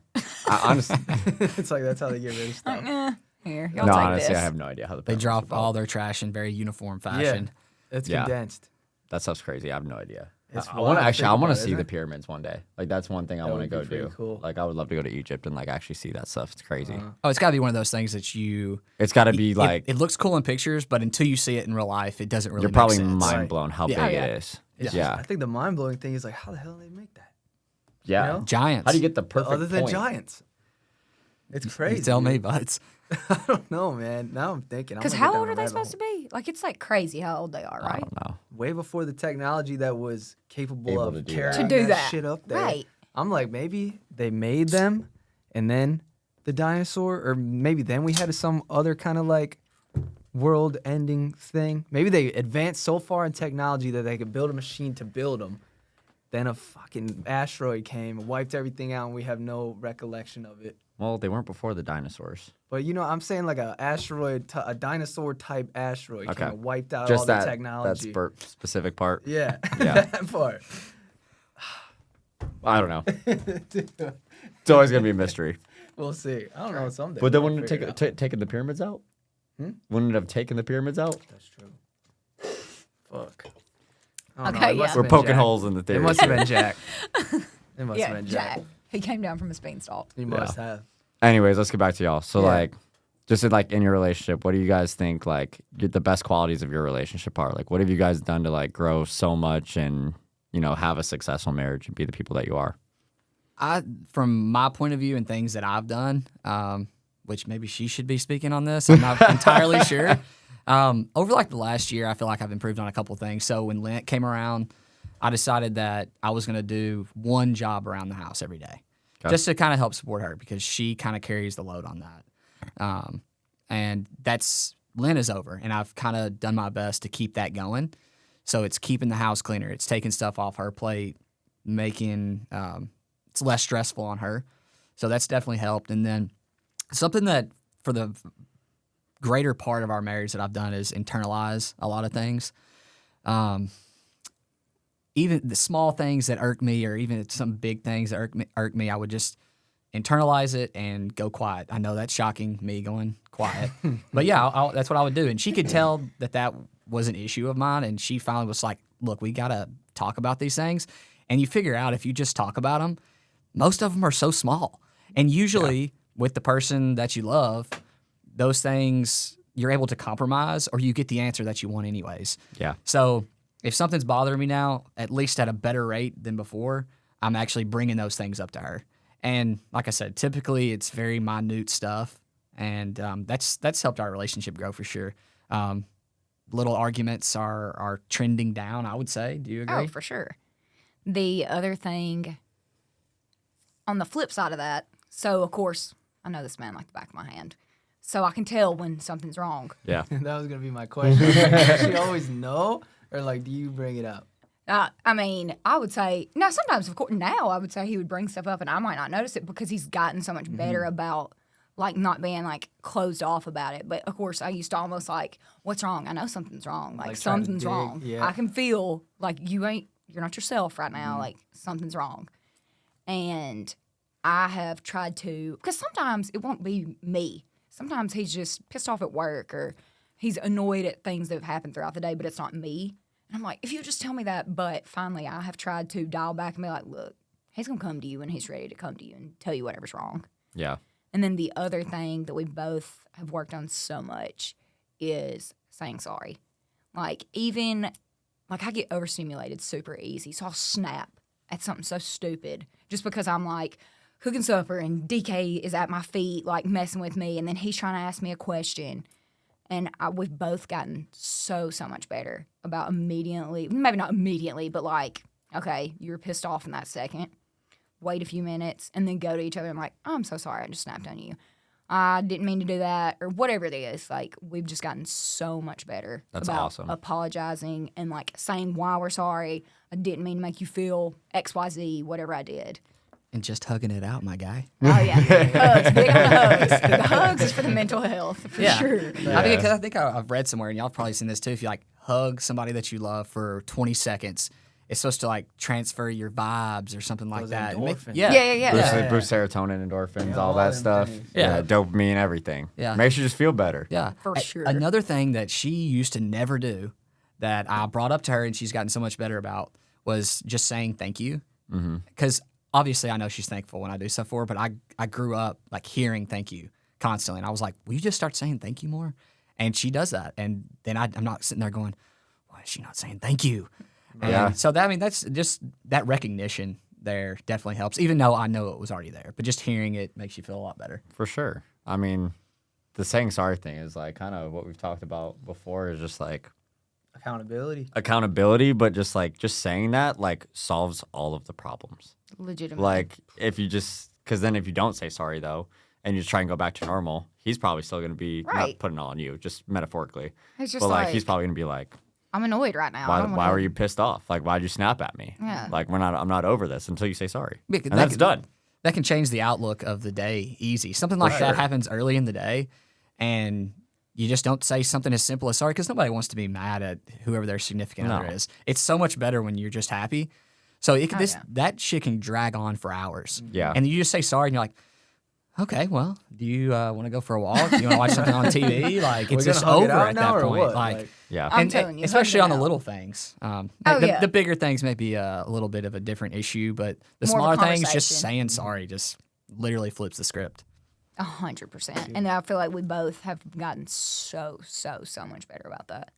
Speaker 1: Honestly,
Speaker 2: It's like that's how they get rid of stuff.
Speaker 4: Here, y'all
Speaker 1: no,
Speaker 4: take
Speaker 1: honestly,
Speaker 4: this.
Speaker 1: I have no idea how the
Speaker 3: They
Speaker 1: pyramids
Speaker 3: drop
Speaker 1: were built.
Speaker 3: all their trash in very uniform fashion.
Speaker 2: It's
Speaker 1: Yeah.
Speaker 2: condensed.
Speaker 1: That stuff's crazy. I have no idea.
Speaker 2: It's
Speaker 1: I
Speaker 2: wild
Speaker 1: want to
Speaker 2: to
Speaker 1: actually.
Speaker 2: think
Speaker 1: I want to
Speaker 2: about,
Speaker 1: see
Speaker 2: isn't
Speaker 1: the
Speaker 2: it?
Speaker 1: pyramids one day. Like that's one thing I
Speaker 2: That
Speaker 1: want to
Speaker 2: would
Speaker 1: go
Speaker 2: be
Speaker 1: do.
Speaker 2: pretty cool.
Speaker 1: Like I would love to go to Egypt and like actually see that stuff. It's crazy.
Speaker 3: Oh, it's got to be one of those things that you.
Speaker 1: It's got to be like
Speaker 3: it looks cool in pictures, but until you see it in real life, it doesn't really.
Speaker 1: you're probably
Speaker 3: make sense.
Speaker 1: mind blown how
Speaker 3: Yeah.
Speaker 1: big
Speaker 4: Yeah.
Speaker 1: it is.
Speaker 2: It's
Speaker 1: Yeah.
Speaker 2: just- I think the mind blowing thing is like, how the hell did they make that?
Speaker 1: Yeah.
Speaker 2: You know?
Speaker 3: Giants.
Speaker 1: How do you get the perfect
Speaker 2: Other than
Speaker 1: point?
Speaker 2: giants. It's crazy.
Speaker 3: You tell me,
Speaker 2: dude.
Speaker 3: buds.
Speaker 2: I don't know, man. Now I'm thinking.
Speaker 4: Because how old are they supposed to be? Like, it's like crazy how old they are,
Speaker 1: I
Speaker 4: right?
Speaker 1: don't know.
Speaker 2: Way before the technology that was capable
Speaker 1: Able
Speaker 2: of
Speaker 1: to do
Speaker 2: carrying
Speaker 1: that.
Speaker 4: To do
Speaker 2: that
Speaker 4: that.
Speaker 2: shit up there.
Speaker 4: Right.
Speaker 2: I'm like, maybe they made them, and then the dinosaur, or maybe then we had some other kind of like world-ending thing. Maybe they advanced so far in technology that they could build a machine to build them. Then a fucking asteroid came and wiped everything out, and we have no recollection of it.
Speaker 1: Well, they weren't before the dinosaurs.
Speaker 2: But you know, I'm saying like a dinosaur type asteroid
Speaker 1: Okay.
Speaker 2: kind of wiped out
Speaker 1: Just
Speaker 2: all the
Speaker 1: that
Speaker 2: technology.
Speaker 1: specific part.
Speaker 2: Yeah,
Speaker 1: Yeah.
Speaker 2: that part.
Speaker 1: I don't know. It's always gonna be a mystery.
Speaker 2: We'll see. I don't know someday.
Speaker 1: But then
Speaker 2: we'll
Speaker 1: wouldn't it
Speaker 2: figure
Speaker 1: take
Speaker 2: out.
Speaker 1: taken the pyramids out?
Speaker 2: Hmm?
Speaker 1: Wouldn't it have taken the pyramids out?
Speaker 2: That's true. Fuck. I don't know.
Speaker 4: Okay,
Speaker 2: It must
Speaker 4: yeah.
Speaker 2: have
Speaker 1: We're
Speaker 2: been
Speaker 1: poking
Speaker 2: Jack.
Speaker 1: holes in the
Speaker 2: It
Speaker 1: theory.
Speaker 2: must have been Jack. It must
Speaker 4: Yeah,
Speaker 2: have been Jack.
Speaker 4: Jack. He came down from his beanstalk.
Speaker 2: He must have.
Speaker 1: Anyways, let's get back to y'all. So
Speaker 2: Yeah.
Speaker 1: like, just in your relationship, what do you guys think like the best qualities of your relationship are? Like, what have you guys done to like grow so much and have a successful marriage and be the people that you are.
Speaker 3: From my point of view and things that I've done, which maybe she should be speaking on this, I'm not entirely sure. Over like the last year, I feel like I've improved on a couple things. So when Lent came around, I decided that I was going to do one job around the house every day, just to kind of help support her because she kind of carries the load on that. And Lent is over, and I've kind of done my best to keep that going. So it's keeping the house cleaner. It's taking stuff off her plate, making it's less stressful on her. So that's definitely helped. And then something that for the greater part of our marriage that I've done is internalize a lot of things. Even the small things that irk me or even some big things that irk me, I would just internalize it and go quiet. I know that's shocking, me going quiet. But yeah, that's what I would do. And she could tell that was an issue of mine. And she finally was like, look, we got to talk about these things. And you figure out if you just talk about them, most of them are so small. And usually with the person that you love, those things you're able to compromise or you get the answer that you want anyways.
Speaker 1: Yeah.
Speaker 3: So if something's bothering me now, at least at a better rate than before, I'm actually bringing those things up to her. And like I said, typically it's very minute stuff. And that's helped our relationship grow for sure. Little arguments are trending down, I would say. Do you agree?
Speaker 4: Oh, for sure. The other thing, on the flip side of that, so of course, I know this man like the back of my hand. So I can tell when something's wrong.
Speaker 1: Yeah.
Speaker 2: That was going to be my question. Does she always know? Or, like, do you bring it up?
Speaker 4: I mean, I would say, now sometimes, of course, now I would say he would bring stuff up and I might not notice it because he's gotten so much better about, like, not being, like, closed off about it. But, of course, I used to almost, like, what's wrong? I know something's wrong. Like something's wrong.
Speaker 2: Yeah.
Speaker 4: I can feel, like, you're not yourself right now. Like, something's wrong. And I have tried to, because sometimes it won't be me. Sometimes he's just pissed off at work or he's annoyed at things that have happened throughout the day, but it's not me. And I'm like, if you just tell me that. But finally, I have tried to dial back and be like, look, he's going to come to you when he's ready to come to you and tell you whatever's wrong.
Speaker 1: Yeah.
Speaker 4: And then the other thing that we both have worked on so much is saying sorry. Like, I get overstimulated super easy. So I'll snap at something so stupid just because I'm like cooking supper and DK is at my feet, like messing with me. And then he's trying to ask me a question. And we've both gotten so much better about immediately, maybe not immediately, but like, okay, you were pissed off in that second. Wait a few minutes and then go to each other and like, oh, I'm so sorry, I just snapped on you. I didn't mean to do that or whatever it is. Like, we've just gotten so much better
Speaker 1: That's
Speaker 4: about
Speaker 1: awesome.
Speaker 4: apologizing and like saying why we're sorry. I didn't mean to make you feel XYZ, whatever I did.
Speaker 3: And just hugging it out, my guy.
Speaker 4: Oh, yeah. Hugs. Big on the hugs. The hugs is for the mental health, for sure.
Speaker 3: Yeah. I think I've read somewhere, and y'all have probably seen this too. If you like hug somebody that you love for 20 seconds, it's supposed to like transfer your vibes or something like
Speaker 2: Those
Speaker 3: that.
Speaker 2: endorphins.
Speaker 4: Yeah.
Speaker 1: Boost serotonin, endorphins,
Speaker 2: Yeah,
Speaker 1: all
Speaker 2: all
Speaker 1: that
Speaker 2: them
Speaker 1: stuff.
Speaker 2: things.
Speaker 3: Yeah.
Speaker 1: Dopamine, everything.
Speaker 3: Yeah.
Speaker 1: Makes you just feel better.
Speaker 3: Yeah.
Speaker 4: For sure.
Speaker 3: Another thing that she used to never do that I brought up to her and she's gotten so much better about was just saying thank you. Because obviously I know she's thankful when I do stuff for her, but I grew up like hearing thank you constantly. And I was like, will you just start saying thank you more? And she does that. And then I'm not sitting there going, why is she not saying thank you?
Speaker 1: Yeah.
Speaker 3: And so that's just that recognition there definitely helps, even though I know it was already there. But just hearing it makes you feel a lot better.
Speaker 1: For sure. I mean, the saying sorry thing is like kind of what we've talked about before is just like accountability, but just saying that like solves all of the problems.
Speaker 4: Legitimately.
Speaker 1: Like if you because then if you don't say sorry though, and you just try and go back to normal, he's probably still going to be not
Speaker 4: Right.
Speaker 1: putting it all on you, just metaphorically.
Speaker 4: It's just
Speaker 1: But like
Speaker 4: like,
Speaker 1: he's probably going to be like,
Speaker 4: I'm annoyed right now. I don't
Speaker 1: why
Speaker 4: wanna-
Speaker 1: were you pissed off? Like why'd you snap at me?
Speaker 4: Yeah.
Speaker 1: Like I'm not over this until you say sorry.
Speaker 3: Yeah,
Speaker 1: And that's done.
Speaker 3: That can change the outlook of the day easy. Something like that happens early in the day, and you just don't say something as simple as sorry because nobody wants to be mad at whoever their significant
Speaker 1: No.
Speaker 3: other is. It's so much better when you're just happy. So that shit can drag on for hours.
Speaker 1: Yeah.
Speaker 3: And you just say sorry, and you're like, okay, well, do you want to go for a walk? Do you want to watch something on TV? Like, it's
Speaker 2: we
Speaker 3: just
Speaker 2: gonna hug it
Speaker 3: over
Speaker 2: out
Speaker 3: at
Speaker 2: now
Speaker 3: that
Speaker 2: or
Speaker 3: point.
Speaker 2: what?
Speaker 3: Like,
Speaker 1: Yeah.
Speaker 4: I'm
Speaker 3: and
Speaker 4: telling you,
Speaker 3: especially
Speaker 4: hug
Speaker 3: on
Speaker 4: it
Speaker 3: the
Speaker 4: out.
Speaker 3: little things.
Speaker 4: Oh,
Speaker 3: the,
Speaker 4: yeah.
Speaker 3: the bigger things may be a little bit of a different issue, but the
Speaker 4: More of a
Speaker 3: smaller things, just
Speaker 4: conversation.
Speaker 3: saying sorry just literally flips the script.
Speaker 4: 100%. And I feel like we both have gotten so much better about that.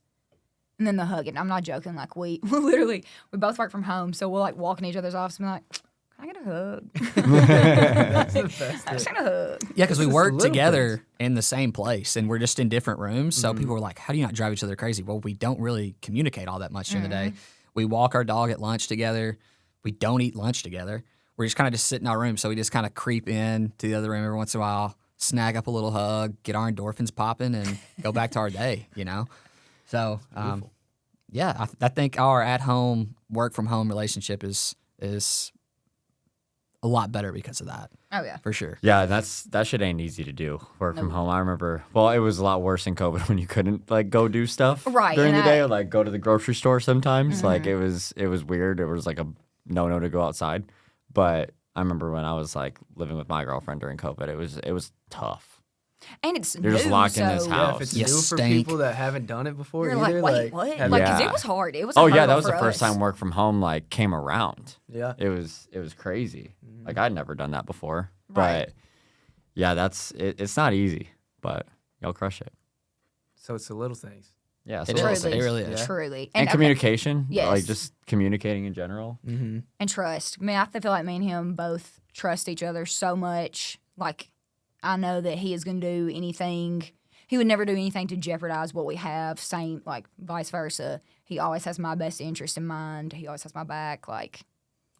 Speaker 4: And then the hugging. I'm not joking. Like we literally, we both work from home, so we'll like walk in each other's office and be like, "Can I get a hug?"
Speaker 2: That's the best.
Speaker 4: I just want a hug.
Speaker 3: Yeah, because we
Speaker 2: It's just
Speaker 3: work
Speaker 2: little
Speaker 3: together
Speaker 2: things.
Speaker 3: in the same place, and we're just in different rooms. So people were like, "How do you not drive each other crazy?" Well, we don't really communicate all that much during the day. We walk our dog at lunch together. We don't eat lunch together. We're just kind of just sit in our room. So we just kind of creep in to the other room every once in a while, snag up a little hug, get our endorphins popping, and go back to our day. So yeah, I think our at-home, work-from-home relationship is a lot better because of that,
Speaker 4: Oh yeah.
Speaker 3: for sure.
Speaker 1: Yeah, that shit ain't easy to do. Work from home. I remember. Well, it was a lot worse in COVID when you couldn't like go do stuff
Speaker 4: Right,
Speaker 1: during
Speaker 4: and
Speaker 1: the day, or like go to the grocery store. Sometimes like it was weird. It was like a no to go outside. But I remember when I was like living with my girlfriend during COVID, it was tough.
Speaker 4: And it's
Speaker 1: You're just
Speaker 4: new,
Speaker 1: locked in this
Speaker 4: so
Speaker 1: house.
Speaker 2: Yeah, if it's
Speaker 3: You
Speaker 2: new for
Speaker 3: stink.
Speaker 2: people that haven't done it before
Speaker 4: You're
Speaker 2: either,
Speaker 4: like, wait, what?
Speaker 2: have-
Speaker 4: Like, 'cause
Speaker 1: Yeah.
Speaker 4: it was hard. It was. A
Speaker 1: Oh yeah,
Speaker 4: hurdle
Speaker 1: that was the
Speaker 4: for
Speaker 1: first
Speaker 4: us.
Speaker 1: time work from home like came around.
Speaker 2: yeah.
Speaker 1: It was crazy. Like I'd never done that before.
Speaker 4: Right.
Speaker 1: But yeah, it's not easy, but y'all crush it.
Speaker 2: So it's the little things.
Speaker 1: Yeah,
Speaker 3: It
Speaker 1: so
Speaker 3: is.
Speaker 1: little
Speaker 3: It
Speaker 1: things.
Speaker 3: really is.
Speaker 2: Yeah.
Speaker 4: Truly.
Speaker 1: And
Speaker 4: okay.
Speaker 1: communication,
Speaker 4: Yes.
Speaker 1: like just communicating in general.
Speaker 2: Mm-hmm.
Speaker 4: And trust. I mean, I feel like me and him both trust each other so much. Like, I know that he is going to do anything. He would never do anything to jeopardize what we have. Same, like, vice versa. He always has my best interest in mind. He always has my back. Like,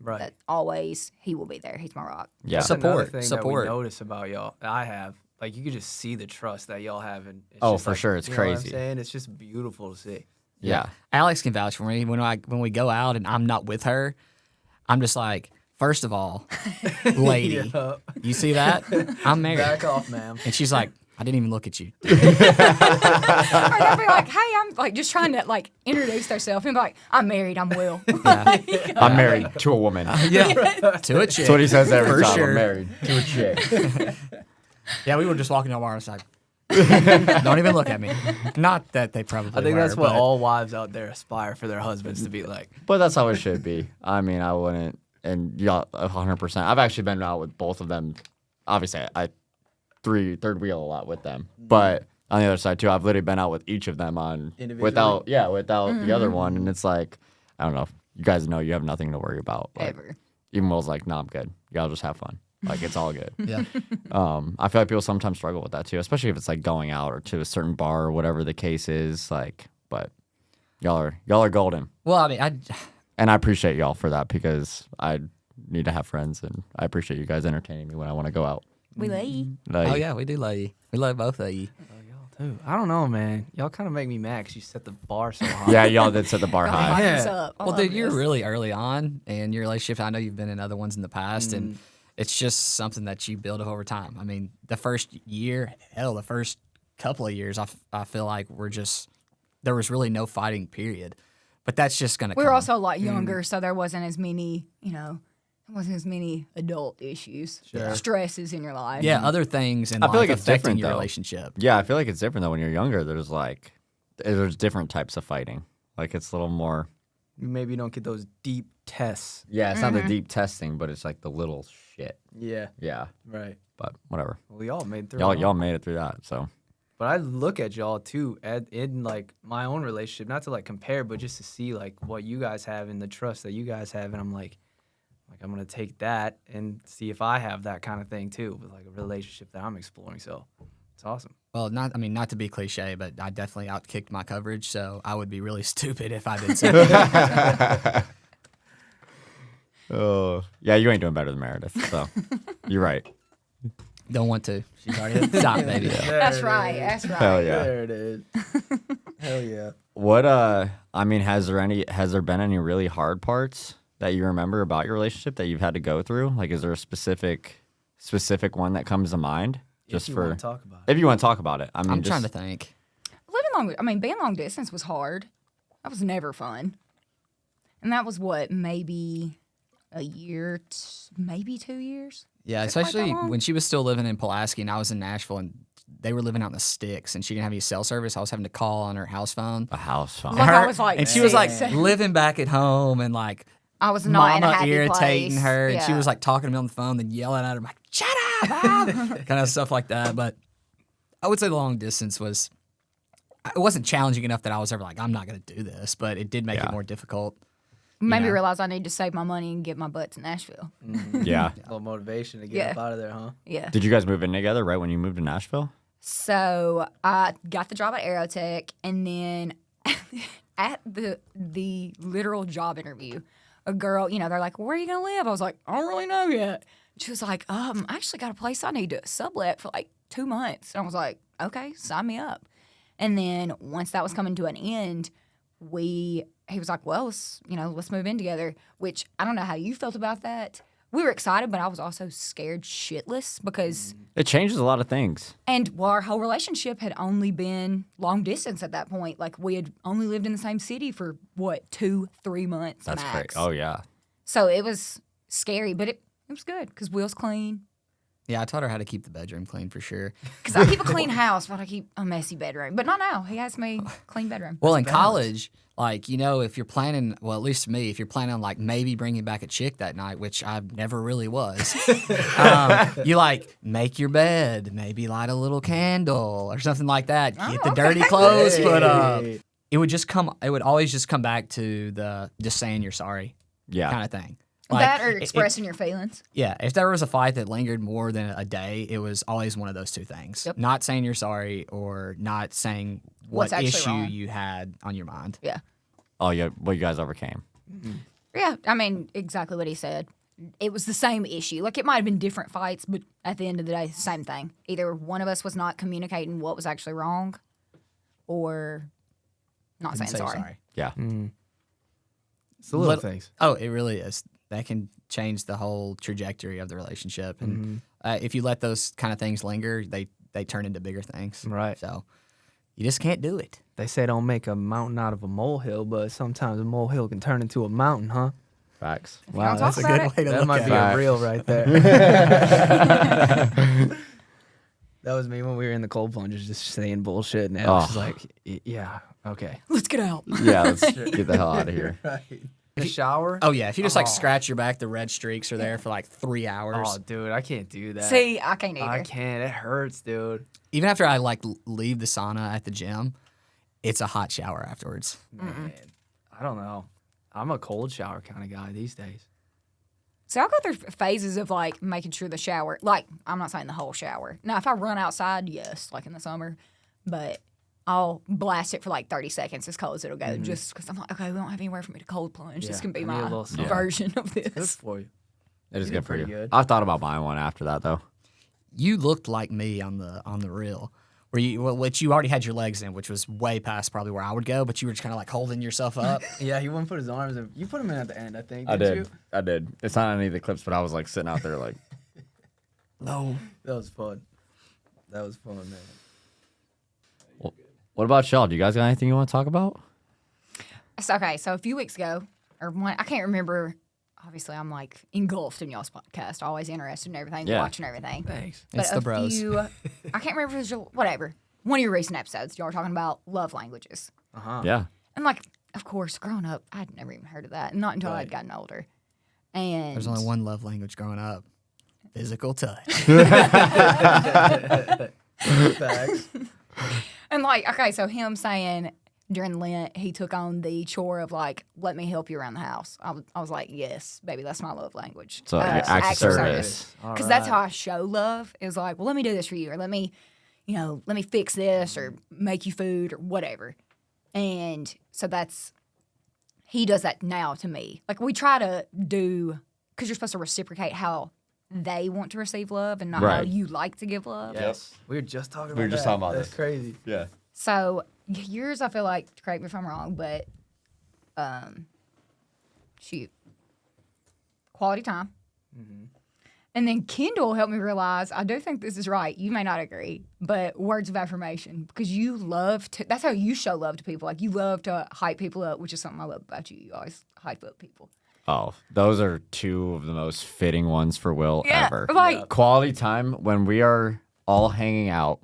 Speaker 2: Right.
Speaker 4: that always, he will be there. He's my rock.
Speaker 1: Yeah.
Speaker 2: That's another
Speaker 3: Support,
Speaker 2: thing that
Speaker 3: support.
Speaker 2: we notice about y'all. I have. Like, you can just see the trust that y'all have. And it's
Speaker 1: Oh,
Speaker 2: just
Speaker 1: for
Speaker 2: like,
Speaker 1: sure. It's
Speaker 2: you know what I'm
Speaker 1: crazy.
Speaker 2: saying? It's just beautiful to see.
Speaker 1: Yeah.
Speaker 3: Alex can vouch for me when we go out and I'm not with her. I'm just like, first of all, lady,
Speaker 2: Yeah.
Speaker 3: you see that? I'm married,
Speaker 2: Back off, ma'am.
Speaker 3: and she's like, I didn't even look at you.
Speaker 4: Or they'll be like, hey, I'm like just trying to like introduce themselves and be like, I'm married, I'm Will.
Speaker 1: I'm married to a woman.
Speaker 3: Yeah, to a chick.
Speaker 1: That's what he says every
Speaker 3: For
Speaker 1: time.
Speaker 3: sure.
Speaker 1: I'm married to a chick.
Speaker 3: Yeah, we were just walking down the bar and it's like, don't even look at me. Not that they probably
Speaker 2: I think
Speaker 3: were,
Speaker 2: that's what
Speaker 3: but
Speaker 2: all wives out there aspire for their husbands to be like.
Speaker 1: But that's how it should be. I mean, I wouldn't, and y'all 100%. I've actually been out with both of them. Obviously, I third wheel a lot with them. But on the other side too, I've literally been out with each of them on
Speaker 2: Individually?
Speaker 1: without the other one, and it's like, I don't know. You guys know you have nothing to worry about. Like,
Speaker 4: Ever.
Speaker 1: even Will's like, no, I'm good. Y'all just have fun. Like it's all good.
Speaker 3: yeah.
Speaker 1: I feel like people sometimes struggle with that too, especially if it's like going out or to a certain bar or whatever the case is. Like, but y'all are golden,
Speaker 3: Well, I mean,
Speaker 1: and I appreciate y'all for that because I need to have friends, and I appreciate you guys entertaining me when I want to go out.
Speaker 4: We lay.
Speaker 1: Like,
Speaker 3: oh yeah, we do love you. We love both of you.
Speaker 2: Dude, I don't know, man. Y'all kind of make me mad because you set the bar so high.
Speaker 1: yeah, y'all did set the bar
Speaker 4: Don't
Speaker 1: high.
Speaker 4: hype
Speaker 2: Yeah.
Speaker 4: us up. I
Speaker 3: Well,
Speaker 4: love
Speaker 3: dude, you're
Speaker 4: this.
Speaker 3: really early on in your relationship. I know you've been in other ones in the past, and it's just something that you build up over time. I mean, the first year, hell, the first couple of years, I feel like there was really no fighting period. But that's just going to
Speaker 4: We
Speaker 3: come.
Speaker 4: were also a lot younger, so there wasn't as many, there wasn't as many adult issues, stresses in your life.
Speaker 3: Yeah, other things in
Speaker 1: I feel
Speaker 3: life
Speaker 1: like it's
Speaker 3: affecting
Speaker 1: different,
Speaker 3: your
Speaker 1: though.
Speaker 3: relationship.
Speaker 1: Yeah, I feel like it's different though when you're younger. There's different types of fighting. Like it's a little more.
Speaker 2: You maybe don't get those deep tests.
Speaker 1: Yeah, it's not the deep testing, but it's like the little shit.
Speaker 2: Yeah,
Speaker 1: Yeah,
Speaker 2: right.
Speaker 1: but whatever.
Speaker 2: Well, we all made through.
Speaker 1: Y'all made it through that. So
Speaker 2: But I look at y'all too, in like my own relationship, not to like compare, but just to see like what you guys have and the trust that you guys have, and I'm like I'm gonna take that and see if I have that kind of thing too, with like a relationship that I'm exploring. So it's awesome.
Speaker 3: Well, not to be cliche, but I definitely outkicked my coverage, so I would be really stupid if I did say that.
Speaker 1: Oh, yeah, you ain't doing better than Meredith. So you're right.
Speaker 3: Don't want to. She's already at the top, baby.
Speaker 4: That's right. That's right.
Speaker 1: Hell yeah.
Speaker 2: There it is. Hell yeah.
Speaker 1: What I mean, has there been any really hard parts that you remember about your relationship that you've had to go through? Like, is there a specific one that comes to mind? Just
Speaker 2: If you
Speaker 1: for
Speaker 2: wanna talk about it.
Speaker 1: if you want to talk about it. I mean,
Speaker 3: I'm
Speaker 1: just,
Speaker 3: trying to think.
Speaker 4: Being long distance was hard. That was never fun. And that was what, maybe a year, maybe 2 years?
Speaker 3: Yeah,
Speaker 4: Is it quite that
Speaker 3: especially
Speaker 4: long?
Speaker 3: when she was still living in Pulaski and I was in Nashville and they were living out in the sticks and she didn't have any cell service. I was having to call on her house phone.
Speaker 1: a house phone.
Speaker 4: Like, I was like,
Speaker 3: and she was like
Speaker 4: six.
Speaker 3: living back at home and like
Speaker 4: I was not in a
Speaker 3: mama
Speaker 4: happy
Speaker 3: irritating
Speaker 4: place.
Speaker 3: her and she
Speaker 4: Yeah.
Speaker 3: was like talking to me on the phone, then yelling at her like, "Shut up, Mom!" kind of stuff like that. But I would say the long distance was it wasn't challenging enough that I was ever like, I'm not going to do this, but it did make it more difficult.
Speaker 4: Made me
Speaker 3: Yeah.
Speaker 4: realize I need to save my money and get my butt to Nashville.
Speaker 1: Yeah.
Speaker 2: A little motivation to get up out of there, huh?
Speaker 4: Yeah.
Speaker 1: Did you guys move in together right when you moved to Nashville?
Speaker 4: So I got the job at Aerotech, and then at the literal job interview, a girl, they're like, "Where are you gonna live?" I was like, "I don't really know yet." She was like, I actually got a place I need to sublet for like 2 months," and I was like, "Okay, sign me up." And then once that was coming to an end, he was like, "Well, let's move in together." Which I don't know how you felt about that. We were excited, but I was also scared shitless because.
Speaker 1: It changes a lot of things.
Speaker 4: And our whole relationship had only been long distance at that point. Like, we had only lived in the same city for, 2-3 months
Speaker 1: That's
Speaker 4: max.
Speaker 1: great. Oh, yeah.
Speaker 4: So it was scary, but it was good because Will's clean.
Speaker 3: Yeah, I taught her how to keep the bedroom clean for sure.
Speaker 4: Because I keep a clean house, but I keep a messy bedroom. But not now. He has me clean bedroom.
Speaker 3: Well, in college, like, if you're planning, well, at least me, if you're planning on like maybe bringing back a chick that night, which I never really was, you like make your bed, maybe light a little candle or something like that. Get the dirty clothes put up. It would always just come back to the just saying you're sorry kind of thing.
Speaker 4: That or expressing your feelings.
Speaker 3: Yeah, if there was a fight that lingered more than a day, it was always one of those two things.
Speaker 4: Yep.
Speaker 3: Not saying you're sorry or not saying
Speaker 4: What's
Speaker 3: what
Speaker 4: actually
Speaker 3: issue
Speaker 4: wrong.
Speaker 3: you had on your mind.
Speaker 4: Yeah.
Speaker 1: Oh, yeah. What you guys overcame.
Speaker 4: Yeah, I mean, exactly what he said. It was the same issue. Like, it might have been different fights, but at the end of the day, same thing. Either one of us was not communicating what was actually wrong or not saying
Speaker 3: Say
Speaker 4: sorry.
Speaker 1: Yeah.
Speaker 2: It's the little things.
Speaker 3: Oh, it really is. That can change the whole trajectory of the relationship. And if you let those kind of things linger, they turn into bigger things.
Speaker 2: Right.
Speaker 3: So you just can't do it.
Speaker 2: They say don't make a mountain out of a molehill, but sometimes a molehill can turn into a mountain, huh?
Speaker 1: Facts.
Speaker 4: Wow,
Speaker 3: That's a good way to
Speaker 2: That
Speaker 3: look
Speaker 2: might
Speaker 3: at
Speaker 2: be
Speaker 3: it.
Speaker 2: a reel right there. That was me when we were in the cold plungers, just saying bullshit, and Alex was like, "Yeah, okay."
Speaker 4: Let's get out.
Speaker 1: Yeah, let's get the hell out of here.
Speaker 2: Right. The shower?
Speaker 3: Oh, yeah. If you just like scratch your back, the red streaks are there for like 3 hours.
Speaker 2: Oh, dude, I can't do that.
Speaker 4: See, I can't either.
Speaker 2: I can't. It hurts, dude.
Speaker 3: Even after I like leave the sauna at the gym, it's a hot shower afterwards.
Speaker 2: Man, I don't know. I'm a cold shower kind of guy these days.
Speaker 4: So I'll go through phases of like making sure the shower, like I'm not saying the whole shower. Now, if I run outside, yes, like in the summer, but I'll blast it for like 30 seconds as cold as it'll go just because I'm like, okay, we don't have anywhere for me to cold plunge. This
Speaker 2: Yeah,
Speaker 4: can be
Speaker 2: I need a
Speaker 4: my
Speaker 2: little something.
Speaker 4: version of
Speaker 2: Good
Speaker 4: this.
Speaker 2: for you.
Speaker 1: It is
Speaker 2: You did
Speaker 1: good for you.
Speaker 2: pretty good.
Speaker 1: I've thought about buying one after that, though.
Speaker 3: You looked like me on the reel, which you already had your legs in, which was way past probably where I would go, but you were just kind of like holding yourself up.
Speaker 2: Yeah, he wouldn't put his arms in. You put him in at the end, I think.
Speaker 1: I
Speaker 2: didn't
Speaker 1: did. I did. It's not on any of the clips, but I was like sitting out there like,
Speaker 3: No.
Speaker 2: You? That was fun. That was fun, man.
Speaker 1: what about y'all? Do you guys got anything you want to talk about?
Speaker 4: So, okay, so a few weeks ago, or one, I can't remember. Obviously, I'm like engulfed in y'all's podcast, always interested in everything,
Speaker 1: Yeah.
Speaker 4: watching everything.
Speaker 2: Thanks.
Speaker 3: It's the bros.
Speaker 4: I can't remember if it was your, whatever. One of your recent episodes, y'all were talking about love languages.
Speaker 1: Yeah.
Speaker 4: And like, of course, growing up, I'd never even heard of that. Not until I'd gotten older. And
Speaker 3: There's only one love language growing up: physical touch.
Speaker 2: Facts.
Speaker 4: And like, okay, so him saying during Lent he took on the chore of like, let me help you around the house. I was like, yes, baby, that's my love language.
Speaker 1: So acts of service.
Speaker 4: Because that's how I show love. Is like, well, let me do this for you, or let me fix this, or make you food, or whatever. And so he does that now to me. Like, we try to do, because you're supposed to reciprocate how they want to receive love and not how
Speaker 1: Right.
Speaker 4: you like to give love.
Speaker 2: Yes. We were just talking about
Speaker 1: We were just
Speaker 2: that.
Speaker 1: talking about
Speaker 2: That's
Speaker 1: this.
Speaker 2: crazy.
Speaker 1: Yeah.
Speaker 4: So yours, I feel like, correct me if I'm wrong, but shoot, quality time. And then Kendall helped me realize, I do think this is right. You may not agree, but words of affirmation, because you love to, that's how you show love to people. Like, you love to hype people up, which is something I love about you. You always hype up people.
Speaker 1: Oh, those are two of the most fitting ones for Will ever.
Speaker 4: Like,
Speaker 1: Quality time, when we are all hanging out,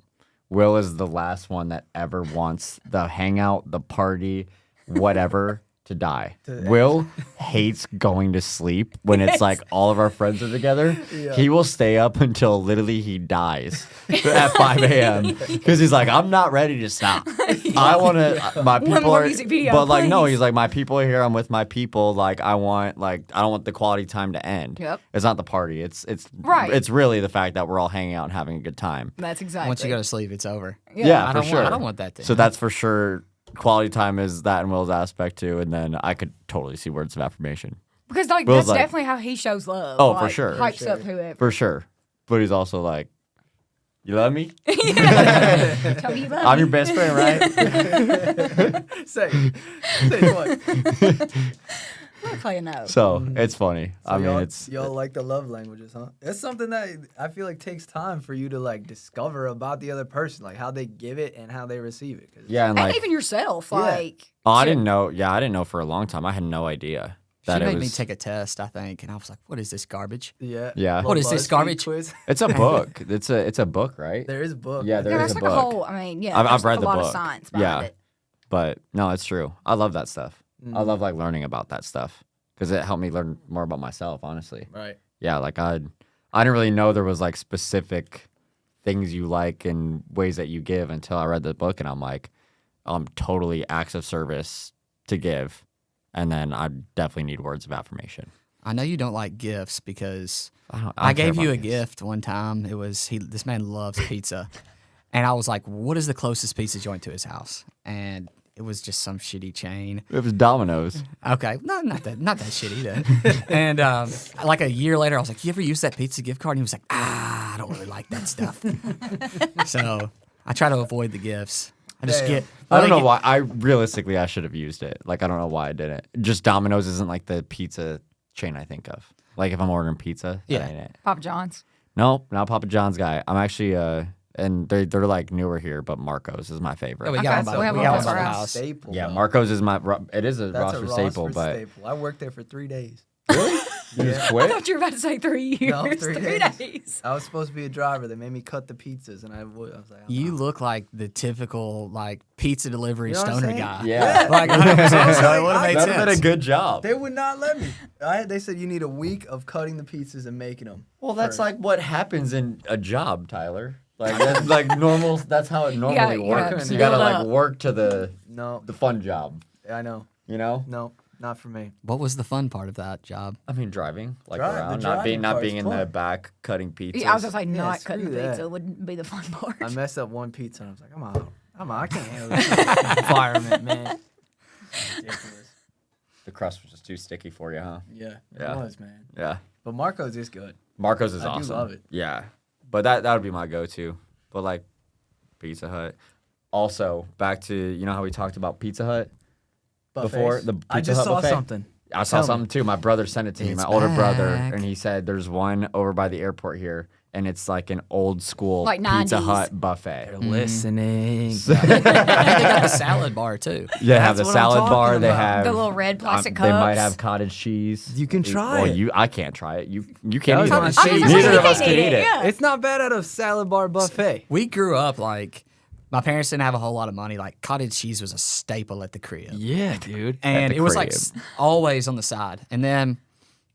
Speaker 1: Will is the last one that ever wants the hangout, the party, whatever, to die. Will hates going to sleep when it's like all of our friends are together. Yeah. He will stay up until literally he dies at 5 a.m. because he's like, I'm not ready to stop. I want to. My people are, but like, no, he's like, my people are here. I'm with my people. Like, I don't want the quality time to end.
Speaker 4: Yep.
Speaker 1: It's not the party. It's
Speaker 4: right.
Speaker 1: It's really the fact that we're all hanging out and having a good time.
Speaker 4: That's exactly.
Speaker 3: Once you go to sleep, it's over.
Speaker 1: Yeah, for sure.
Speaker 3: I don't want that to.
Speaker 1: So that's for sure. Quality time is that in Will's aspect too, and then I could totally see words of affirmation.
Speaker 4: Because like
Speaker 1: Will's
Speaker 4: that's definitely how he shows love.
Speaker 1: Oh,
Speaker 4: like,
Speaker 1: for sure.
Speaker 4: Hypes up whoever.
Speaker 1: For sure. But he's also like, you love me?
Speaker 4: Tell me you love
Speaker 1: I'm
Speaker 4: me.
Speaker 1: your best friend, right?
Speaker 2: Say what?
Speaker 4: I'm playing no.
Speaker 1: So it's funny.
Speaker 2: So
Speaker 1: I mean,
Speaker 2: it's y'all like the love languages, huh? It's something that I feel like takes time for you to like discover about the other person, like how they give it and how they receive it.
Speaker 1: Yeah, and like,
Speaker 4: even yourself,
Speaker 2: Yeah.
Speaker 4: like.
Speaker 1: oh, I didn't know. Yeah, I didn't know for a long time. I had no idea
Speaker 3: She
Speaker 1: that it
Speaker 3: made
Speaker 1: was.
Speaker 3: me take a test, I think, and I was like, "What is this garbage?"
Speaker 2: Yeah.
Speaker 1: Yeah.
Speaker 3: What is this,
Speaker 2: BuzzFeed
Speaker 3: garbage?
Speaker 2: quiz.
Speaker 1: It's a book. It's a book, right?
Speaker 2: There is a book.
Speaker 1: Yeah, there
Speaker 4: Yeah,
Speaker 1: is
Speaker 4: there's
Speaker 1: a
Speaker 4: like
Speaker 1: book.
Speaker 4: a whole. I mean, yeah,
Speaker 1: I've
Speaker 4: there's
Speaker 1: read
Speaker 4: like
Speaker 1: the
Speaker 4: a lot
Speaker 1: book.
Speaker 4: of science behind it.
Speaker 1: But no, it's true. I love that stuff. I love like learning about that stuff because it helped me learn more about myself. Honestly.
Speaker 2: Right.
Speaker 1: Yeah, like I didn't really know there was like specific things you like and ways that you give until I read the book, and I'm like, I'm totally acts of service to give, and then I definitely need words of affirmation.
Speaker 3: I know you don't like gifts because
Speaker 1: I don't
Speaker 3: I
Speaker 1: care
Speaker 3: gave you
Speaker 1: about
Speaker 3: a
Speaker 1: gifts.
Speaker 3: gift one time. It was this man loves pizza, and I was like, "What is the closest pizza joint to his house?" And it was just some shitty chain.
Speaker 1: It was Domino's.
Speaker 3: Okay, not that shitty then. And like a year later, I was like, "You ever use that pizza gift card?" And he was like, "I don't really like that stuff." So I try to avoid the gifts. I just get.
Speaker 1: I don't know why. I should have used it. Like I don't know why I didn't. Just Domino's isn't like the pizza chain I think of. Like if I'm ordering pizza, that ain't it.
Speaker 4: Papa John's.
Speaker 1: Nope, not Papa John's guy. I'm actually and they're like newer here, but Marco's is my favorite.
Speaker 3: Oh, we
Speaker 4: Okay,
Speaker 3: got
Speaker 4: so
Speaker 3: one
Speaker 4: we
Speaker 3: by
Speaker 4: have
Speaker 3: we
Speaker 4: one
Speaker 3: got
Speaker 4: by
Speaker 3: one by the
Speaker 4: our
Speaker 3: house.
Speaker 2: Staple.
Speaker 1: Yeah,
Speaker 2: though.
Speaker 1: Marco's is it is a
Speaker 2: That's
Speaker 1: Rossford
Speaker 2: a
Speaker 1: staple,
Speaker 2: Rossford
Speaker 1: but
Speaker 2: staple. I worked there for 3 days.
Speaker 1: you just
Speaker 4: I
Speaker 1: quit.
Speaker 4: thought you were about to say 3 years.
Speaker 2: No, 3
Speaker 4: 3
Speaker 2: days.
Speaker 4: days.
Speaker 2: I was supposed to be a driver. They made me cut the pizzas, and I was like, I'm
Speaker 3: You
Speaker 2: out.
Speaker 3: look like the typical like pizza delivery
Speaker 2: You know what I'm
Speaker 3: stoner
Speaker 2: saying?
Speaker 3: guy.
Speaker 1: Yeah.
Speaker 3: Like 100%. So it would have made
Speaker 1: That'd have been a
Speaker 3: sense.
Speaker 1: good job.
Speaker 2: They would not let me. They said you need a week of cutting the pizzas and making them.
Speaker 1: Well, that's
Speaker 2: first.
Speaker 1: like what happens in a job, Tyler. Like that's like normal. That's how it normally
Speaker 4: you gotta
Speaker 1: works.
Speaker 4: build
Speaker 1: You gotta like
Speaker 4: up.
Speaker 1: work to the
Speaker 2: No,
Speaker 1: fun job.
Speaker 2: I know.
Speaker 1: You know.
Speaker 2: No, not for me.
Speaker 3: What was the fun part of that job?
Speaker 1: I mean, driving like
Speaker 2: Drive- the
Speaker 1: around,
Speaker 2: driving
Speaker 1: not
Speaker 2: part's
Speaker 1: being in the
Speaker 2: fun.
Speaker 1: back cutting pizzas.
Speaker 4: Yeah, I was just like,
Speaker 2: Yeah,
Speaker 4: not
Speaker 2: screw
Speaker 4: cutting the
Speaker 2: that.
Speaker 4: pizza wouldn't be the fun part.
Speaker 2: I messed up one pizza, and I was like, I'm out. I can't handle this environment, man. Ridiculous.
Speaker 1: The crust was just too sticky for you, huh?
Speaker 2: Yeah,
Speaker 1: Yeah.
Speaker 2: it was, man.
Speaker 1: Yeah.
Speaker 2: But Marco's is good.
Speaker 1: Marco's is
Speaker 2: I do
Speaker 1: awesome.
Speaker 2: love it.
Speaker 1: Yeah. But that would be my go-to. But like Pizza Hut. Also, back to you know how we talked about Pizza Hut before
Speaker 2: Buffets.
Speaker 1: the Pizza
Speaker 2: I just
Speaker 1: Hut
Speaker 2: saw
Speaker 1: buffet?
Speaker 2: something.
Speaker 1: I saw
Speaker 2: Tell me.
Speaker 1: something too. My brother sent it to me,
Speaker 3: It's
Speaker 1: my older brother,
Speaker 3: back.
Speaker 1: and he said there's one over by the airport here, and it's like an old school
Speaker 4: Like
Speaker 1: Pizza
Speaker 4: 90s.
Speaker 1: Hut buffet.
Speaker 2: They're listening.
Speaker 3: I think they got the salad bar too.
Speaker 1: They have the
Speaker 2: That's what I'm
Speaker 1: salad bar.
Speaker 2: talking
Speaker 1: They
Speaker 2: about.
Speaker 1: have
Speaker 4: The little red plastic
Speaker 1: They might
Speaker 4: cups.
Speaker 1: have cottage cheese.
Speaker 2: You can try
Speaker 1: Well,
Speaker 2: it.
Speaker 1: I can't try it. You
Speaker 2: That
Speaker 1: can't
Speaker 2: was
Speaker 1: eat
Speaker 2: my
Speaker 1: it.
Speaker 2: shit.
Speaker 1: Neither of us can eat it.
Speaker 4: Yeah.
Speaker 2: It's not bad at a salad bar buffet.
Speaker 3: We grew up like my parents didn't have a whole lot of money. Like cottage cheese was a staple at the crib.
Speaker 2: Yeah, dude.
Speaker 3: And
Speaker 1: the
Speaker 3: it was like
Speaker 1: crib.
Speaker 3: always on the side. And then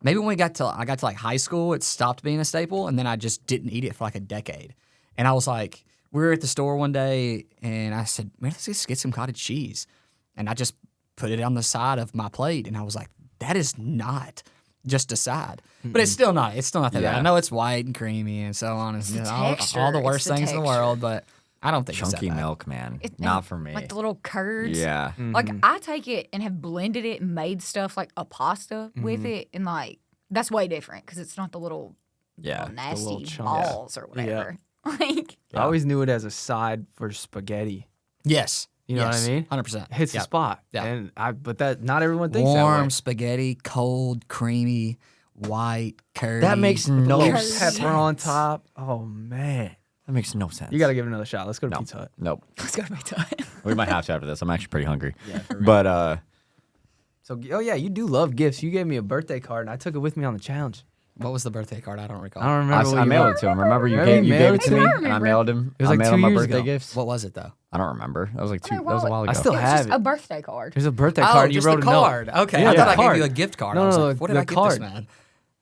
Speaker 3: maybe when I got to like high school, it stopped being a staple, and then I just didn't eat it for like a decade. And I was like, we were at the store one day, and I said, "Man, let's just get some cottage cheese," and I just put it on the side of my plate, and I was like, that is not just a side, but it's still not. It's still not that bad.
Speaker 1: Yeah.
Speaker 3: I know it's white and creamy and so on, and
Speaker 4: the
Speaker 3: you know, all
Speaker 4: texture.
Speaker 3: the
Speaker 4: It's
Speaker 3: worst
Speaker 4: the
Speaker 3: things in the
Speaker 4: texture.
Speaker 3: world, but I don't think it's
Speaker 1: Chunky
Speaker 3: that bad.
Speaker 1: milk, man.
Speaker 4: It-
Speaker 1: Not
Speaker 4: and,
Speaker 1: for me.
Speaker 4: Like the little curds.
Speaker 1: Yeah.
Speaker 4: Like I take it and have blended it and made stuff like a pasta with it, and like that's way different because it's not the little
Speaker 1: Yeah.
Speaker 4: nasty
Speaker 2: little chunks.
Speaker 4: balls or whatever. Like
Speaker 2: I always knew it as a side for spaghetti.
Speaker 3: Yes.
Speaker 2: You know what I mean?
Speaker 3: 100%.
Speaker 2: Hits the
Speaker 3: Yep.
Speaker 2: spot.
Speaker 3: Yeah.
Speaker 2: But that not everyone thinks
Speaker 3: Warm
Speaker 2: that way.
Speaker 3: spaghetti, cold, creamy, white, curdy.
Speaker 1: That makes no
Speaker 2: Little
Speaker 4: Curds.
Speaker 1: sense.
Speaker 2: pepper on top. Oh man.
Speaker 1: That makes no sense.
Speaker 2: You gotta give it another shot. Let's go to
Speaker 1: No.
Speaker 2: Pizza Hut.
Speaker 1: Nope.
Speaker 4: let's go to my time.
Speaker 1: We might have to after this. I'm actually pretty hungry.
Speaker 2: Yeah, for real.
Speaker 1: But
Speaker 2: So yeah, you do love gifts. You gave me a birthday card and I took it with me on the challenge.
Speaker 3: What was the birthday card? I don't recall.
Speaker 2: I don't remember what
Speaker 1: I
Speaker 2: you
Speaker 1: mailed
Speaker 2: went.
Speaker 1: it to him. Remember you
Speaker 2: Remember
Speaker 1: gave
Speaker 2: you
Speaker 1: it
Speaker 2: mailed
Speaker 1: to
Speaker 2: it
Speaker 1: me
Speaker 2: to me?
Speaker 1: and I
Speaker 4: remember.
Speaker 1: mailed him.
Speaker 2: It was
Speaker 1: I
Speaker 2: like
Speaker 1: mailed
Speaker 2: 2
Speaker 1: him my
Speaker 2: years
Speaker 1: birthday
Speaker 2: ago.
Speaker 1: gifts.
Speaker 3: What was it though?
Speaker 1: I don't remember. That was like
Speaker 4: I mean,
Speaker 1: that was a while ago.
Speaker 2: I still
Speaker 4: It was
Speaker 2: have
Speaker 4: just
Speaker 2: it.
Speaker 4: a birthday card.
Speaker 2: There's a birthday
Speaker 3: Oh,
Speaker 2: card. You
Speaker 3: just
Speaker 2: wrote
Speaker 3: the
Speaker 2: a note.
Speaker 3: card. Okay,
Speaker 2: Yeah,
Speaker 3: I
Speaker 2: the
Speaker 3: thought I
Speaker 2: card.
Speaker 3: gave you a gift card.
Speaker 2: No,
Speaker 3: I was
Speaker 2: no,
Speaker 3: like, what did
Speaker 2: the
Speaker 3: I get
Speaker 2: card.
Speaker 3: this man?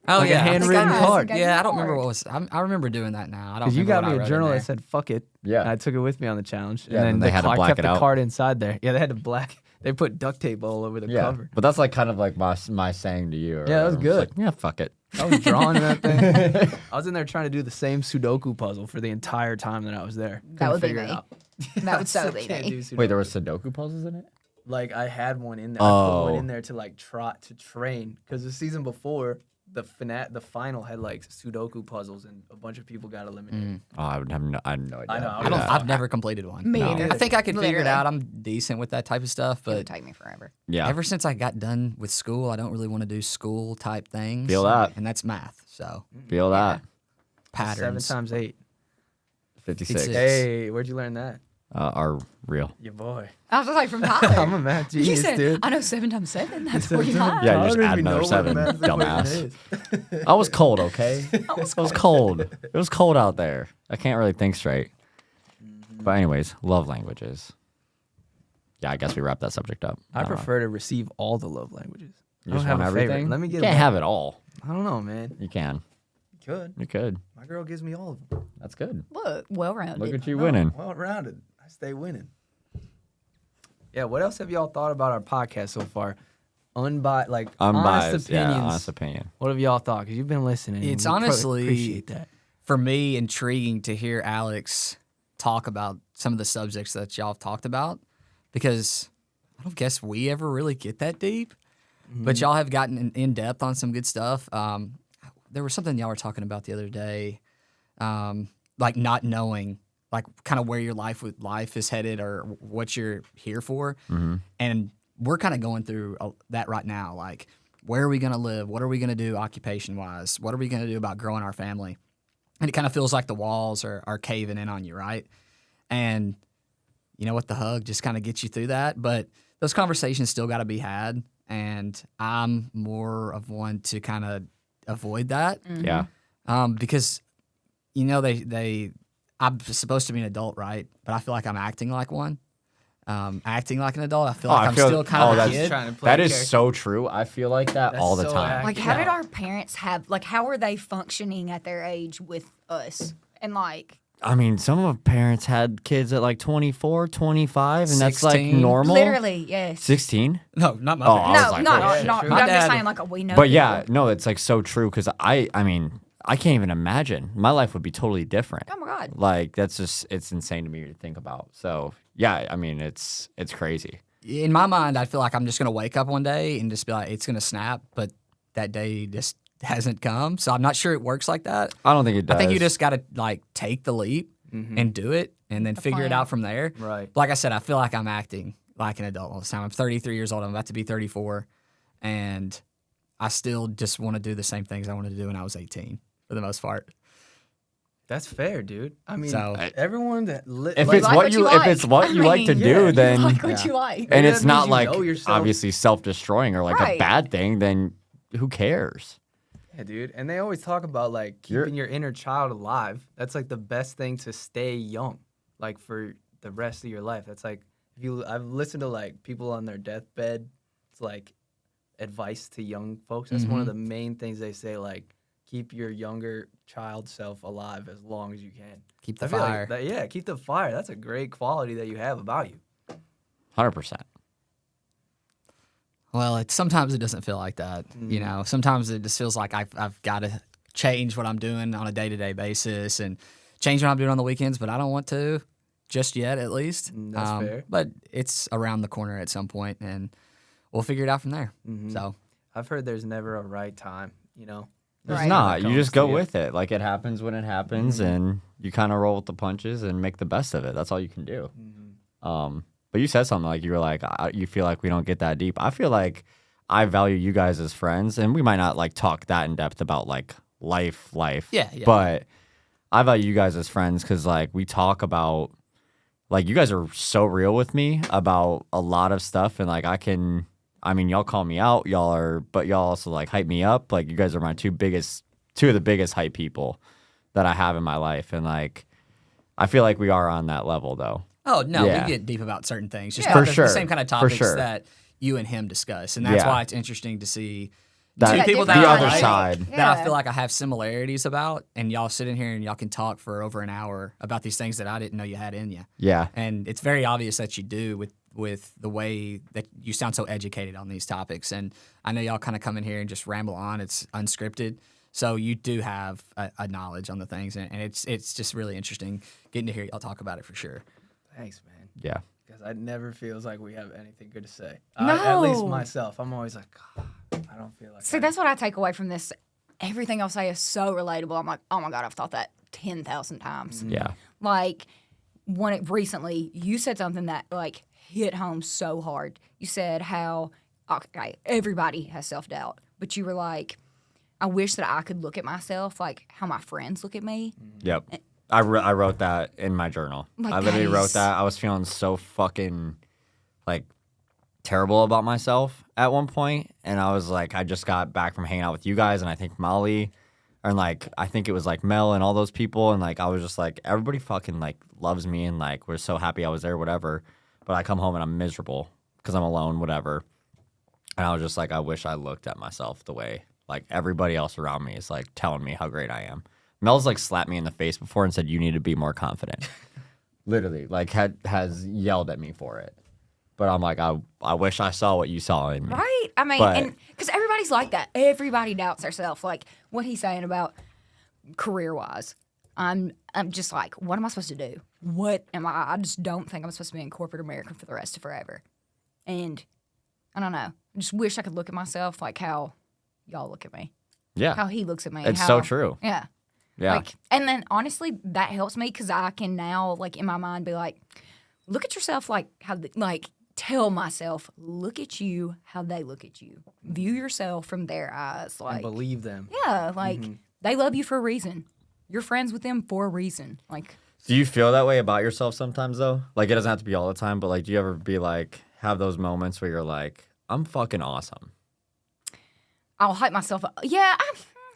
Speaker 3: Oh
Speaker 2: Like a
Speaker 3: yeah,
Speaker 2: handwritten
Speaker 4: I
Speaker 2: card.
Speaker 4: gave
Speaker 3: Yeah,
Speaker 4: you
Speaker 3: I don't remember
Speaker 4: card.
Speaker 3: what was. I remember doing that now. I don't.
Speaker 2: Because you
Speaker 3: remember
Speaker 2: got
Speaker 3: what
Speaker 2: me
Speaker 3: I
Speaker 2: a
Speaker 3: wrote
Speaker 2: journal
Speaker 3: in
Speaker 2: that
Speaker 3: there.
Speaker 2: said "fuck it."
Speaker 1: Yeah.
Speaker 2: And I took it with me on the challenge.
Speaker 1: Yeah,
Speaker 2: and
Speaker 1: and
Speaker 2: then
Speaker 1: they had to
Speaker 2: I
Speaker 1: black
Speaker 2: kept
Speaker 1: it
Speaker 2: the
Speaker 1: out.
Speaker 2: card inside there. Yeah, they had to black. They put duct tape all over the
Speaker 1: Yeah,
Speaker 2: cover.
Speaker 1: but that's like kind of like my saying to you. Or
Speaker 2: Yeah, that was
Speaker 1: whatever. It's
Speaker 2: good.
Speaker 1: like, yeah, fuck it.
Speaker 2: I was drawing that thing. I was in there trying to do the same Sudoku puzzle for the entire time that I was there.
Speaker 4: That would be
Speaker 2: Couldn't figure it
Speaker 4: me.
Speaker 2: out.
Speaker 4: That would so
Speaker 2: Still
Speaker 4: be
Speaker 2: can't
Speaker 4: me.
Speaker 2: do Sudoku.
Speaker 1: Wait, there was Sudoku puzzles in it?
Speaker 2: Like I had one in there. I put one
Speaker 1: Oh.
Speaker 2: in there to like to train because the season before the final had like Sudoku puzzles and a bunch of people got eliminated.
Speaker 1: Oh, I would have no idea.
Speaker 2: I know,
Speaker 3: I don't. I've never completed one.
Speaker 4: Me
Speaker 1: No.
Speaker 4: either.
Speaker 3: I think I could figure it
Speaker 4: Literally.
Speaker 3: out. I'm decent with that type of stuff,
Speaker 4: It would
Speaker 3: but
Speaker 4: take me forever.
Speaker 1: Yeah.
Speaker 3: ever since I got done with school, I don't really want to do school type things.
Speaker 1: Feel that.
Speaker 3: and that's math. So
Speaker 1: Feel that.
Speaker 3: patterns.
Speaker 2: 7 times 8.
Speaker 1: 56
Speaker 3: 56.
Speaker 2: Hey, where'd you learn that?
Speaker 1: are real.
Speaker 2: Your boy.
Speaker 4: I was like, from Tyler.
Speaker 2: I'm a math
Speaker 4: You
Speaker 2: genius,
Speaker 4: said,
Speaker 2: dude.
Speaker 4: I know 7 times 7. That's
Speaker 2: 7
Speaker 4: 49.
Speaker 2: times-
Speaker 1: Yeah, you
Speaker 2: I
Speaker 1: just
Speaker 2: don't
Speaker 1: add
Speaker 2: even know
Speaker 1: another
Speaker 2: what
Speaker 1: 7,
Speaker 2: math equation
Speaker 1: dumbass.
Speaker 2: is.
Speaker 1: I was cold, okay? It was cold. It was cold out there. I can't really think straight. But anyways, love languages. Yeah, I guess we wrap that subject up.
Speaker 2: I prefer to receive all the love languages.
Speaker 1: You
Speaker 2: I
Speaker 1: just
Speaker 2: don't
Speaker 1: want
Speaker 2: have a favorite.
Speaker 1: everything.
Speaker 2: Let me
Speaker 1: You
Speaker 2: get
Speaker 1: can't
Speaker 2: them all.
Speaker 1: have it all.
Speaker 2: I don't know, man.
Speaker 1: You can.
Speaker 2: You could.
Speaker 1: You could.
Speaker 2: My girl gives me all of them.
Speaker 1: That's good.
Speaker 4: Look, well-rounded.
Speaker 1: Look at you winning.
Speaker 2: Well rounded. I stay winning. Yeah, what else have y'all thought about our podcast so far? Honest
Speaker 1: Unbiased.
Speaker 2: opinions.
Speaker 1: Yeah, honest opinion.
Speaker 2: What have y'all thought? Because you've been listening. and
Speaker 3: It's
Speaker 2: we probably
Speaker 3: honestly-
Speaker 2: appreciate that.
Speaker 3: For me, intriguing to hear Alex talk about some of the subjects that y'all have talked about, because I don't guess we ever really get that deep. But y'all have gotten in depth on some good stuff. There was something y'all were talking about the other day, like not knowing, like kind of where your life is headed or what you're here for. And we're kind of going through that right now. Like, where are we going to live? What are we going to do occupation wise? What are we going to do about growing our family? And it kind of feels like the walls are caving in on you, right? And you know what? The hug just kind of gets you through that. But those conversations still got to be had. And I'm more of one to kind of avoid that.
Speaker 1: Yeah.
Speaker 3: Because, you know, I'm supposed to be an adult, right? But I feel like I'm acting like one. Acting like an adult. I feel like I'm still kind of a
Speaker 1: that's
Speaker 3: kid.
Speaker 2: Trying to play
Speaker 1: that is
Speaker 2: character.
Speaker 1: so true. I feel like that
Speaker 2: That's
Speaker 1: all the
Speaker 2: so
Speaker 1: time.
Speaker 2: accurate.
Speaker 4: Like, how did
Speaker 2: Yeah.
Speaker 4: our parents have, like, how are they functioning at their age with us? And, like,
Speaker 1: I mean, some of our parents had kids at like 24, 25, and that's like
Speaker 3: 16.
Speaker 1: normal.
Speaker 4: literally, yes.
Speaker 1: 16?
Speaker 3: No, not my
Speaker 1: Oh,
Speaker 3: parents.
Speaker 1: I was
Speaker 4: No,
Speaker 1: like,
Speaker 4: not,
Speaker 1: oh, shit.
Speaker 4: not,
Speaker 2: Sure.
Speaker 4: but
Speaker 3: My
Speaker 4: I'm just
Speaker 3: dad-
Speaker 4: saying, like, we know
Speaker 1: But
Speaker 4: people.
Speaker 1: yeah, no, it's like so true because I mean, I can't even imagine. My life would be totally different.
Speaker 4: Oh, my God.
Speaker 1: Like that's just it's insane to me to think about. So yeah, I mean it's crazy.
Speaker 3: In my mind, I feel like I'm just going to wake up one day and just be like, it's going to snap. But that day just hasn't come. So I'm not sure it works like that.
Speaker 1: I don't think it does.
Speaker 3: I think you just got to like take the leap and do it and then figure it
Speaker 4: plan.
Speaker 3: out from there.
Speaker 2: Right.
Speaker 3: Like I said, I feel like I'm acting like an adult all the time. I'm 33 years old. I'm about to be 34. And I still just want to do the same things I wanted to do when I was 18 for the most part.
Speaker 2: That's fair, dude. I mean,
Speaker 3: So-
Speaker 2: everyone that
Speaker 1: if
Speaker 2: like,
Speaker 1: it's
Speaker 4: like
Speaker 1: what
Speaker 4: what
Speaker 1: you
Speaker 4: you
Speaker 1: if
Speaker 4: like.
Speaker 1: it's what
Speaker 4: I
Speaker 1: you like to
Speaker 4: mean,
Speaker 1: do,
Speaker 2: yeah, you
Speaker 1: then
Speaker 4: like what you like.
Speaker 1: and
Speaker 2: That
Speaker 1: it's not
Speaker 2: means you
Speaker 1: like
Speaker 2: know yourself.
Speaker 1: obviously self-destroying or like a
Speaker 4: Right.
Speaker 1: bad thing, then who cares?
Speaker 2: Yeah, dude. And they always talk about like
Speaker 1: You're-
Speaker 2: keeping your inner child alive. That's like the best thing to stay young, like for the rest of your life. That's like I've listened to like people on their deathbed. It's like advice to young folks. That's one of the main things they say. Like keep your younger child self alive as long as you can.
Speaker 3: Keep the
Speaker 2: I feel like
Speaker 3: fire.
Speaker 2: that- yeah, keep the fire. That's a great quality that you have about you.
Speaker 1: 100%.
Speaker 3: Well, sometimes it doesn't feel like that. You know, sometimes it just feels like I've got to change what I'm doing on a day-to-day basis and change what I'm doing on the weekends, but I don't want to just yet, at least.
Speaker 2: That's fair.
Speaker 3: But it's around the corner at some point, and we'll figure it out from there. So
Speaker 2: I've heard there's never a right time. You know.
Speaker 1: There's
Speaker 4: Right.
Speaker 1: not. You
Speaker 2: Comes
Speaker 1: just
Speaker 2: to
Speaker 1: go
Speaker 2: you.
Speaker 1: with it. Like it happens when it happens, and you kind of roll with the punches and make the best of it. That's all you can do. But you said something like you were like you feel like we don't get that deep. I feel like I value you guys as friends, and we might not like talk that in depth about like life.
Speaker 3: Yeah.
Speaker 1: But I value you guys as friends because like we talk about like you guys are so real with me about a lot of stuff, and like I mean, y'all call me out, but y'all also like hype me up. Like you guys are my two of the biggest hype people that I have in my life, and like I feel like we are on that level though.
Speaker 3: Oh, no,
Speaker 1: Yeah.
Speaker 3: we get deep about certain things. Just
Speaker 4: Yeah.
Speaker 3: not
Speaker 1: For
Speaker 3: the
Speaker 1: sure.
Speaker 3: same kind of
Speaker 1: For
Speaker 3: topics
Speaker 1: sure.
Speaker 3: that you and him discuss. And that's
Speaker 1: Yeah.
Speaker 3: why it's interesting to see
Speaker 1: That-
Speaker 3: two people that
Speaker 1: the
Speaker 3: I
Speaker 1: other
Speaker 3: like,
Speaker 1: side.
Speaker 3: that I
Speaker 4: Yeah.
Speaker 3: feel like I have similarities about, and y'all sit in here and y'all can talk for over an hour about these things that I didn't know you had in you.
Speaker 1: Yeah.
Speaker 3: And it's very obvious that you do with the way that you sound so educated on these topics. And I know y'all kind of come in here and just ramble on. It's unscripted. So you do have a knowledge on the things, and it's just really interesting getting to hear y'all talk about it for sure.
Speaker 2: Thanks, man.
Speaker 1: Yeah.
Speaker 2: Because it never feels like we have anything good to say.
Speaker 4: No.
Speaker 2: At least myself. I'm always like, "God, I don't feel like
Speaker 4: See, that's what I take away from this. Everything I'll say is so relatable. I'm like, oh my God, I've thought that 10,000 times.
Speaker 1: Yeah.
Speaker 4: Like, recently, you said something that, like, hit home so hard. You said how, okay, everybody has self-doubt, but you were like, I wish that I could look at myself like how my friends look at me.
Speaker 1: Yep. I wrote that in my journal.
Speaker 4: Like,
Speaker 1: I literally
Speaker 4: that
Speaker 1: wrote
Speaker 4: is-
Speaker 1: that. I was feeling so fucking like terrible about myself at one point, and I was like, I just got back from hanging out with you guys, and I think Molly, and like I think it was like Mel and all those people, and like I was just like, everybody fucking like loves me, and like we're so happy I was there, whatever. But I come home and I'm miserable because I'm alone, whatever. And I was just like, I wish I looked at myself the way like everybody else around me is like telling me how great I am. Mel's like slapped me in the face before and said, you need to be more confident. Literally, like has yelled at me for it. But I'm like, I wish I saw what you saw in me.
Speaker 4: Right? I mean,
Speaker 1: But-
Speaker 4: and because everybody's like that. Everybody doubts themselves. Like what he's saying about career-wise. I'm just like, what am I supposed to do? What am I just don't think I'm supposed to be in corporate America for the rest of forever. And I don't know. I just wish I could look at myself like how y'all look at me.
Speaker 1: Yeah.
Speaker 4: How he looks at me.
Speaker 1: It's
Speaker 4: how,
Speaker 1: so true.
Speaker 4: Yeah.
Speaker 1: Yeah.
Speaker 4: Like, and then honestly, that helps me because I can now, like, in my mind, be like, look at yourself like how, like, tell myself, look at you how they look at you. View yourself from their eyes.
Speaker 2: and
Speaker 4: Like,
Speaker 2: believe them.
Speaker 4: yeah, like, they love you for a reason. You're friends with them for a reason. Like,
Speaker 1: Do you feel that way about yourself sometimes though? Like it doesn't have to be all the time, but like do you ever be like have those moments where you're like, I'm fucking awesome?
Speaker 4: I'll hype myself up. Yeah,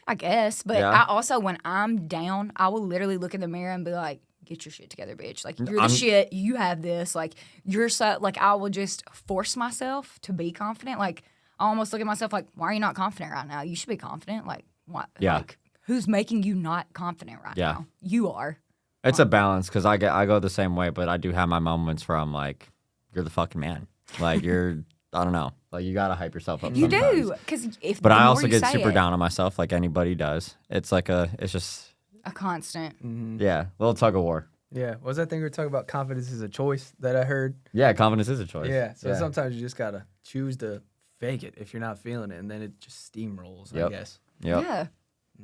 Speaker 4: I guess. But
Speaker 1: Yeah.
Speaker 4: I also, when I'm down, I will literally look in the mirror and be like, get your shit together, bitch. Like, you're the
Speaker 1: I'm-
Speaker 4: shit. You have this. Like, you're so, like, I will just force myself to be confident. Like, I almost look at myself like, why are you not confident right now? You should be confident. Like, what?
Speaker 1: Yeah.
Speaker 4: Like, who's making you not confident right
Speaker 1: Yeah.
Speaker 4: now? You are.
Speaker 1: It's a balance because I go the same way, but I do have my moments where I'm like, you're the fucking man. Like you're, I don't know, like you gotta hype yourself up.
Speaker 4: You
Speaker 1: sometimes.
Speaker 4: do. Because if
Speaker 1: But
Speaker 4: the
Speaker 1: I
Speaker 4: more
Speaker 1: also
Speaker 4: you
Speaker 1: get
Speaker 4: say
Speaker 1: super
Speaker 4: it,
Speaker 1: down on myself, like anybody does. It's like it's just
Speaker 4: a constant.
Speaker 1: yeah, little tug of war.
Speaker 2: Yeah. What was that thing we were talking about? Confidence is a choice that I heard.
Speaker 1: Yeah, confidence is a choice.
Speaker 2: Yeah. So sometimes you just gotta choose to fake it if you're not feeling it, and then it just steamrolls. I
Speaker 1: Yep.
Speaker 2: guess.
Speaker 1: Yep.
Speaker 4: Yeah.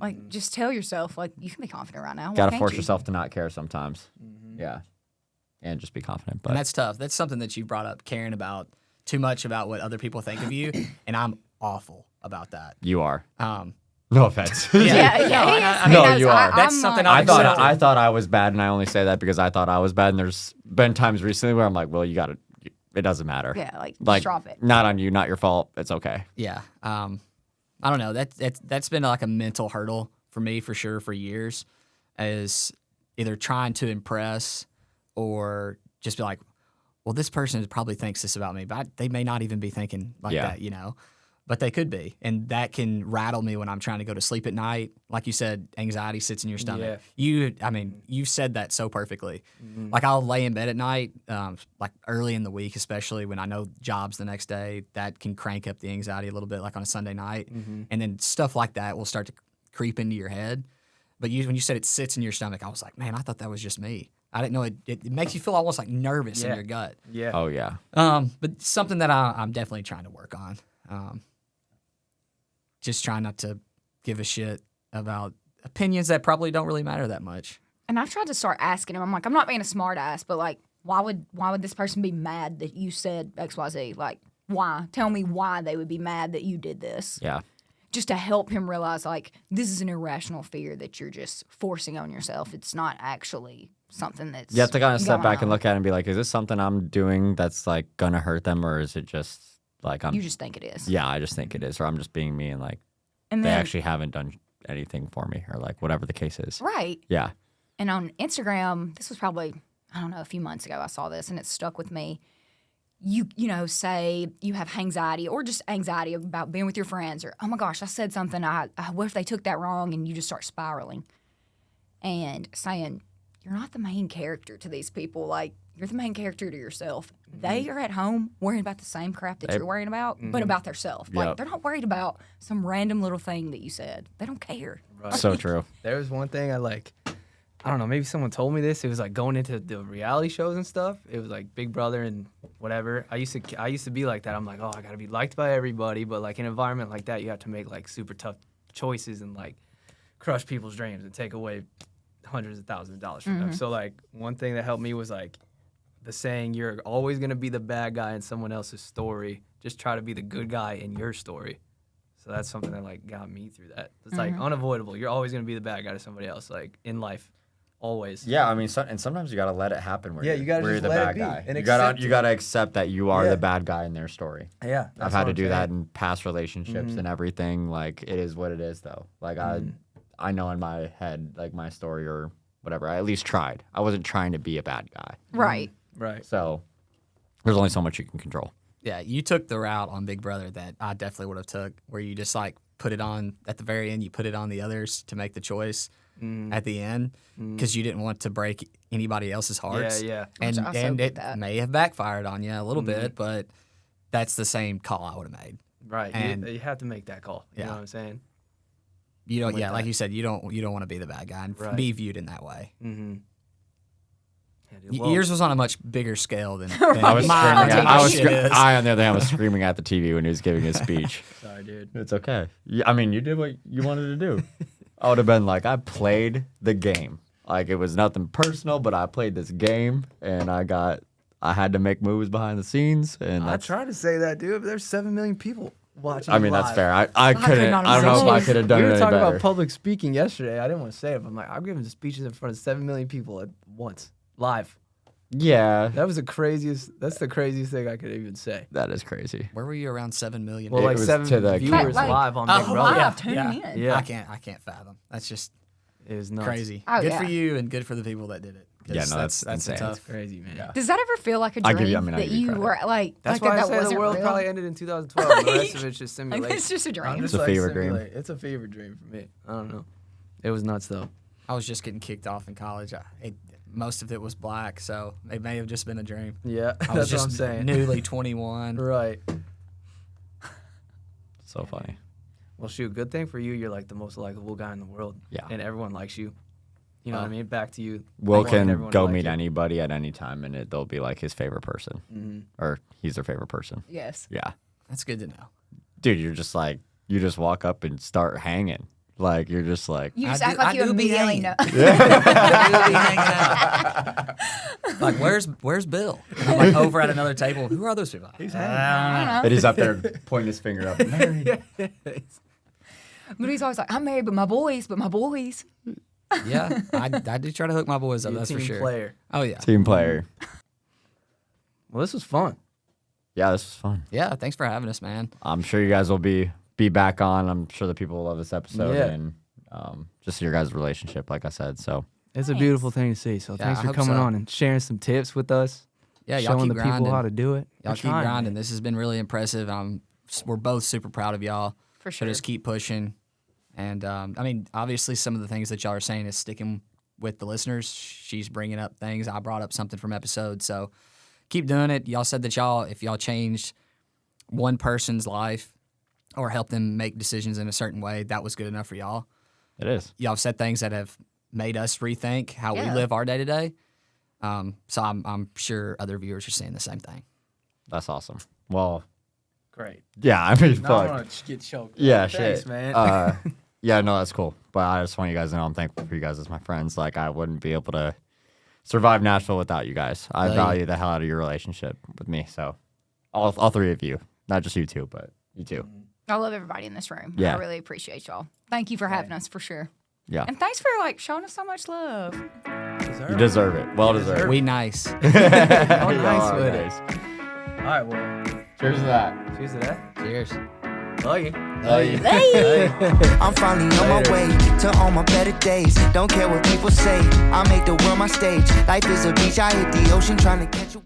Speaker 4: Like, just tell yourself, like, you can be confident right now. Why
Speaker 1: Gotta
Speaker 4: can't
Speaker 1: force
Speaker 4: you?
Speaker 1: yourself to not care sometimes. Yeah, and just be confident. But
Speaker 3: And that's tough. That's something that you brought up, caring about too much about what other people think of you, and I'm awful about that.
Speaker 1: you are.
Speaker 3: Um,
Speaker 1: No offense.
Speaker 4: Yeah,
Speaker 3: No,
Speaker 4: yeah.
Speaker 3: I
Speaker 4: he
Speaker 1: No,
Speaker 4: knows
Speaker 1: you are.
Speaker 3: That's
Speaker 4: I'm
Speaker 3: something
Speaker 4: like-
Speaker 3: I've accepted.
Speaker 1: I thought I was bad, and I only say that because I thought I was bad. And there's been times recently where I'm like, well, you got to. It doesn't matter.
Speaker 4: Yeah, like,
Speaker 1: Like,
Speaker 4: just drop it.
Speaker 1: not on you, not your fault. It's okay.
Speaker 3: Yeah. I don't know. That's been like a mental hurdle for me for sure for years, is either trying to impress or just be like, well, this person probably thinks this about me, but they may not even be thinking like
Speaker 1: Yeah.
Speaker 3: that, you know. But they could be, and that can rattle me when I'm trying to go to sleep at night. Like you said, anxiety sits in your stomach. You said that so perfectly. Like I'll lay in bed at night, like early in the week, especially when I know jobs the next day, that can crank up the anxiety a little bit, like on a Sunday night, and then stuff like that will start to creep into your head. But when you said it sits in your stomach, I was like, man, I thought that was just me. I didn't know it makes you feel almost like nervous in
Speaker 2: Yeah.
Speaker 3: your gut.
Speaker 2: Yeah.
Speaker 1: Oh yeah.
Speaker 3: But something that I'm definitely trying to work on. Just trying not to give a shit about opinions that probably don't really matter that much.
Speaker 4: And I've tried to start asking him. I'm like, I'm not being a smart ass, but like, why would this person be mad that you said XYZ? Like, why? Tell me why they would be mad that you did this.
Speaker 1: Yeah.
Speaker 4: Just to help him realize, like, this is an irrational fear that you're just forcing on yourself. It's not actually something that's.
Speaker 1: You have to kind of step
Speaker 4: going
Speaker 1: back and
Speaker 4: on.
Speaker 1: look at it and be like, is this something I'm doing that's like gonna hurt them, or is it just like I'm?
Speaker 4: You just think it is.
Speaker 1: Yeah, I just think it is, or I'm just being me, and like
Speaker 4: And
Speaker 1: they
Speaker 4: then,
Speaker 1: actually haven't done anything for me, or like whatever the case is.
Speaker 4: right.
Speaker 1: Yeah.
Speaker 4: And on Instagram, this was probably, I don't know, a few months ago I saw this and it stuck with me. You know, say you have anxiety or just anxiety about being with your friends, or, oh my gosh, I said something, what if they took that wrong, and you just start spiraling. And saying, you're not the main character to these people. Like, you're the main character to yourself. They are at home worrying about the same crap that you're worrying about, but about themselves. Like, they're not worried about some random little thing that you said. They don't care.
Speaker 2: Right.
Speaker 1: So true.
Speaker 2: There was one thing I don't know, maybe someone told me this. It was like going into the reality shows and stuff. It was like Big Brother and whatever. I used to be like that. I'm like, oh, I gotta be liked by everybody. But like in an environment like that, you have to make like super tough choices and like crush people's dreams and take away hundreds of thousands of dollars from them. So like one thing that helped me was like the saying, you're always gonna be the bad guy in someone else's story. Just try to be the good guy in your story. So that's something that like got me through that. It's like unavoidable. You're always gonna be the bad guy to somebody else, like in life. Always.
Speaker 1: Yeah, I mean, and sometimes you gotta let it happen. Where
Speaker 2: you gotta
Speaker 1: where
Speaker 2: just
Speaker 1: you're the
Speaker 2: let
Speaker 1: bad
Speaker 2: it be
Speaker 1: guy.
Speaker 2: and
Speaker 1: You gotta accept that you are the bad guy in their story.
Speaker 2: Yeah,
Speaker 1: I've had to do that in past relationships and everything. Like, it is what it is, though. Like, I know in my head, like, my story or whatever. I at least tried. I wasn't trying to be a bad guy.
Speaker 4: Right.
Speaker 2: Right.
Speaker 1: So there's only so much you can control.
Speaker 3: Yeah, you took the route on Big Brother that I definitely would have took, where you just like put it on at the very end. You put it on the others to make the choice at the end because you didn't want to break anybody else's hearts.
Speaker 2: Yeah.
Speaker 3: And
Speaker 4: Which I so get
Speaker 3: it
Speaker 4: that.
Speaker 3: may have backfired on you a little bit, but that's the same call I would have made.
Speaker 2: Right.
Speaker 3: And
Speaker 2: you have to make that call. You know what I'm saying?
Speaker 3: You don't.
Speaker 2: With
Speaker 3: Yeah, like
Speaker 2: that.
Speaker 3: you said, you don't want to be the bad guy and be viewed in that way.
Speaker 2: Mm-hmm. Yeah, dude,
Speaker 3: Yours was on a much bigger scale than
Speaker 1: I was
Speaker 3: mine.
Speaker 1: screaming.
Speaker 3: Shit is.
Speaker 1: I, on the other hand, was screaming at the TV when he was giving his speech.
Speaker 2: Sorry, dude.
Speaker 1: It's okay. I mean, you did what you wanted to do. I would have been like, I played the game. Like, it was nothing personal, but I played this game, and I had to make moves behind the scenes, and
Speaker 2: I
Speaker 1: that's.
Speaker 2: tried to say that, dude, but there's 7 million people watching.
Speaker 1: I mean,
Speaker 2: live.
Speaker 1: that's fair. I couldn't.
Speaker 4: not
Speaker 1: I don't know if I
Speaker 4: imagine.
Speaker 1: could have done
Speaker 2: We
Speaker 1: it
Speaker 2: were
Speaker 1: any
Speaker 2: talking
Speaker 1: better.
Speaker 2: about public speaking yesterday. I didn't want to say it, but I'm like, I'm giving speeches in front of 7 million people at once, live.
Speaker 1: Yeah,
Speaker 2: That's the craziest thing I could even say.
Speaker 1: that is crazy.
Speaker 3: Where were you around 7 million?
Speaker 2: Well,
Speaker 1: It
Speaker 2: like
Speaker 1: was
Speaker 2: 7
Speaker 1: to the
Speaker 2: viewers
Speaker 4: camera.
Speaker 2: live on Big
Speaker 4: Oh,
Speaker 2: Brother.
Speaker 4: wow. Tuning in.
Speaker 2: Yeah.
Speaker 3: I can't fathom. That's just
Speaker 2: It was nuts.
Speaker 3: crazy.
Speaker 4: Oh,
Speaker 3: Good for
Speaker 4: yeah.
Speaker 3: you and good for the people that did it. 'Cause
Speaker 1: Yeah, no, that's insane.
Speaker 3: tough.
Speaker 2: It's crazy, man.
Speaker 1: Yeah.
Speaker 4: Does that ever feel like a
Speaker 1: I
Speaker 4: dream
Speaker 1: give you- I mean, I
Speaker 4: that
Speaker 1: give you
Speaker 4: you
Speaker 1: credit.
Speaker 4: were like,
Speaker 2: That's
Speaker 4: like
Speaker 2: why
Speaker 4: that
Speaker 2: I say
Speaker 4: wasn't
Speaker 2: the world
Speaker 4: real?
Speaker 2: probably ended in 2012. The rest of it's just simulation.
Speaker 4: It's just a dream.
Speaker 2: I'm just
Speaker 1: It's a
Speaker 2: like
Speaker 1: fever dream.
Speaker 2: simulate. It's a fever dream for me. I don't know. It was nuts though.
Speaker 3: I was just getting kicked off in college. Most of it was black, so it may have just been a dream.
Speaker 2: Yeah,
Speaker 3: I was
Speaker 2: that's what I'm
Speaker 3: just
Speaker 2: saying.
Speaker 3: newly 21.
Speaker 2: Right.
Speaker 1: So funny.
Speaker 2: Well, shoot. Good thing for you. You're like the most likable guy in the world.
Speaker 1: Yeah.
Speaker 2: And everyone likes you. You know what I mean? Back to you.
Speaker 1: Will
Speaker 2: wanting
Speaker 1: can
Speaker 2: everyone to
Speaker 1: go
Speaker 2: like
Speaker 1: meet
Speaker 2: you.
Speaker 1: anybody at any time, and they'll be like his favorite person, or he's their favorite person.
Speaker 4: Yes.
Speaker 1: Yeah,
Speaker 3: That's good to know.
Speaker 1: dude, you're just like you just walk up and start hanging. Like, you're just like,
Speaker 4: You just
Speaker 3: I
Speaker 4: act
Speaker 3: do-
Speaker 4: like
Speaker 3: I
Speaker 4: you
Speaker 3: do be
Speaker 4: immediately
Speaker 3: hanging.
Speaker 4: know.
Speaker 3: Like, where's Bill? And I'm like over at another table. Who are those people?
Speaker 1: and he's up there pointing his finger up.
Speaker 4: But he's always like, I'm married, but my boys.
Speaker 3: Yeah, I do try to hook my boys up.
Speaker 2: You're a
Speaker 3: That's for
Speaker 2: team
Speaker 3: sure.
Speaker 2: player.
Speaker 3: Oh yeah,
Speaker 1: Team player.
Speaker 2: Well, this was fun.
Speaker 1: Yeah, this was fun.
Speaker 3: yeah. Thanks for having us, man.
Speaker 1: I'm sure you guys will be back on. I'm sure the people will love this episode
Speaker 2: Yeah.
Speaker 1: and just your guys' relationship, like I said. So
Speaker 2: It's a beautiful thing to see. So
Speaker 3: Yeah,
Speaker 2: thanks
Speaker 3: I
Speaker 2: for
Speaker 3: hope
Speaker 2: coming
Speaker 3: so.
Speaker 2: on and sharing some tips with us.
Speaker 3: Yeah, y'all
Speaker 2: showing
Speaker 3: keep
Speaker 2: the
Speaker 3: grinding.
Speaker 2: people how to do it.
Speaker 3: Y'all
Speaker 2: We're
Speaker 3: keep
Speaker 2: trying,
Speaker 3: grinding.
Speaker 2: man.
Speaker 3: This has been really impressive. We're both super proud of y'all.
Speaker 4: For
Speaker 3: So
Speaker 4: sure.
Speaker 3: just keep pushing. And I mean, obviously, some of the things that y'all are saying is sticking with the listeners. She's bringing up things. I brought up something from episodes. So keep doing it. Y'all said that if y'all changed one person's life or helped them make decisions in a certain way, that was good enough for y'all.
Speaker 1: it is.
Speaker 3: Y'all have said things that have made us rethink how we
Speaker 4: Yeah.
Speaker 3: live our day to day. So I'm sure other viewers are saying the same thing.
Speaker 1: That's awesome. Well,
Speaker 2: Great.
Speaker 1: yeah, I mean,
Speaker 2: Now
Speaker 1: fuck.
Speaker 2: I'm gonna get choked.
Speaker 1: Yeah,
Speaker 2: Thanks,
Speaker 1: shit.
Speaker 2: man.
Speaker 1: Yeah, no, that's cool. But I just want you guys to know I'm thankful for you guys as my friends. Like, I wouldn't be able to survive Nashville without you guys. I
Speaker 3: Hey.
Speaker 1: value the hell out of your relationship with me. So, all three of you, not just you two, but you two.
Speaker 4: I love everybody in this room.
Speaker 1: Yeah.
Speaker 4: I really appreciate y'all. Thank you for having us, for sure.
Speaker 1: Yeah,
Speaker 4: And thanks for showing us so much love.
Speaker 1: you deserve it. Well deserved.
Speaker 3: We nice.
Speaker 2: Oh,
Speaker 1: Y'all
Speaker 2: nice
Speaker 1: are
Speaker 2: with it.
Speaker 1: nice.
Speaker 2: All right, well,
Speaker 1: Cheers to that.
Speaker 2: cheers to that.
Speaker 3: Cheers.
Speaker 2: Love you.
Speaker 6: I'm finally on my way to all my better days. Don't care what people say. I make the world my stage. Life is a beach. I hit the ocean trying to catch a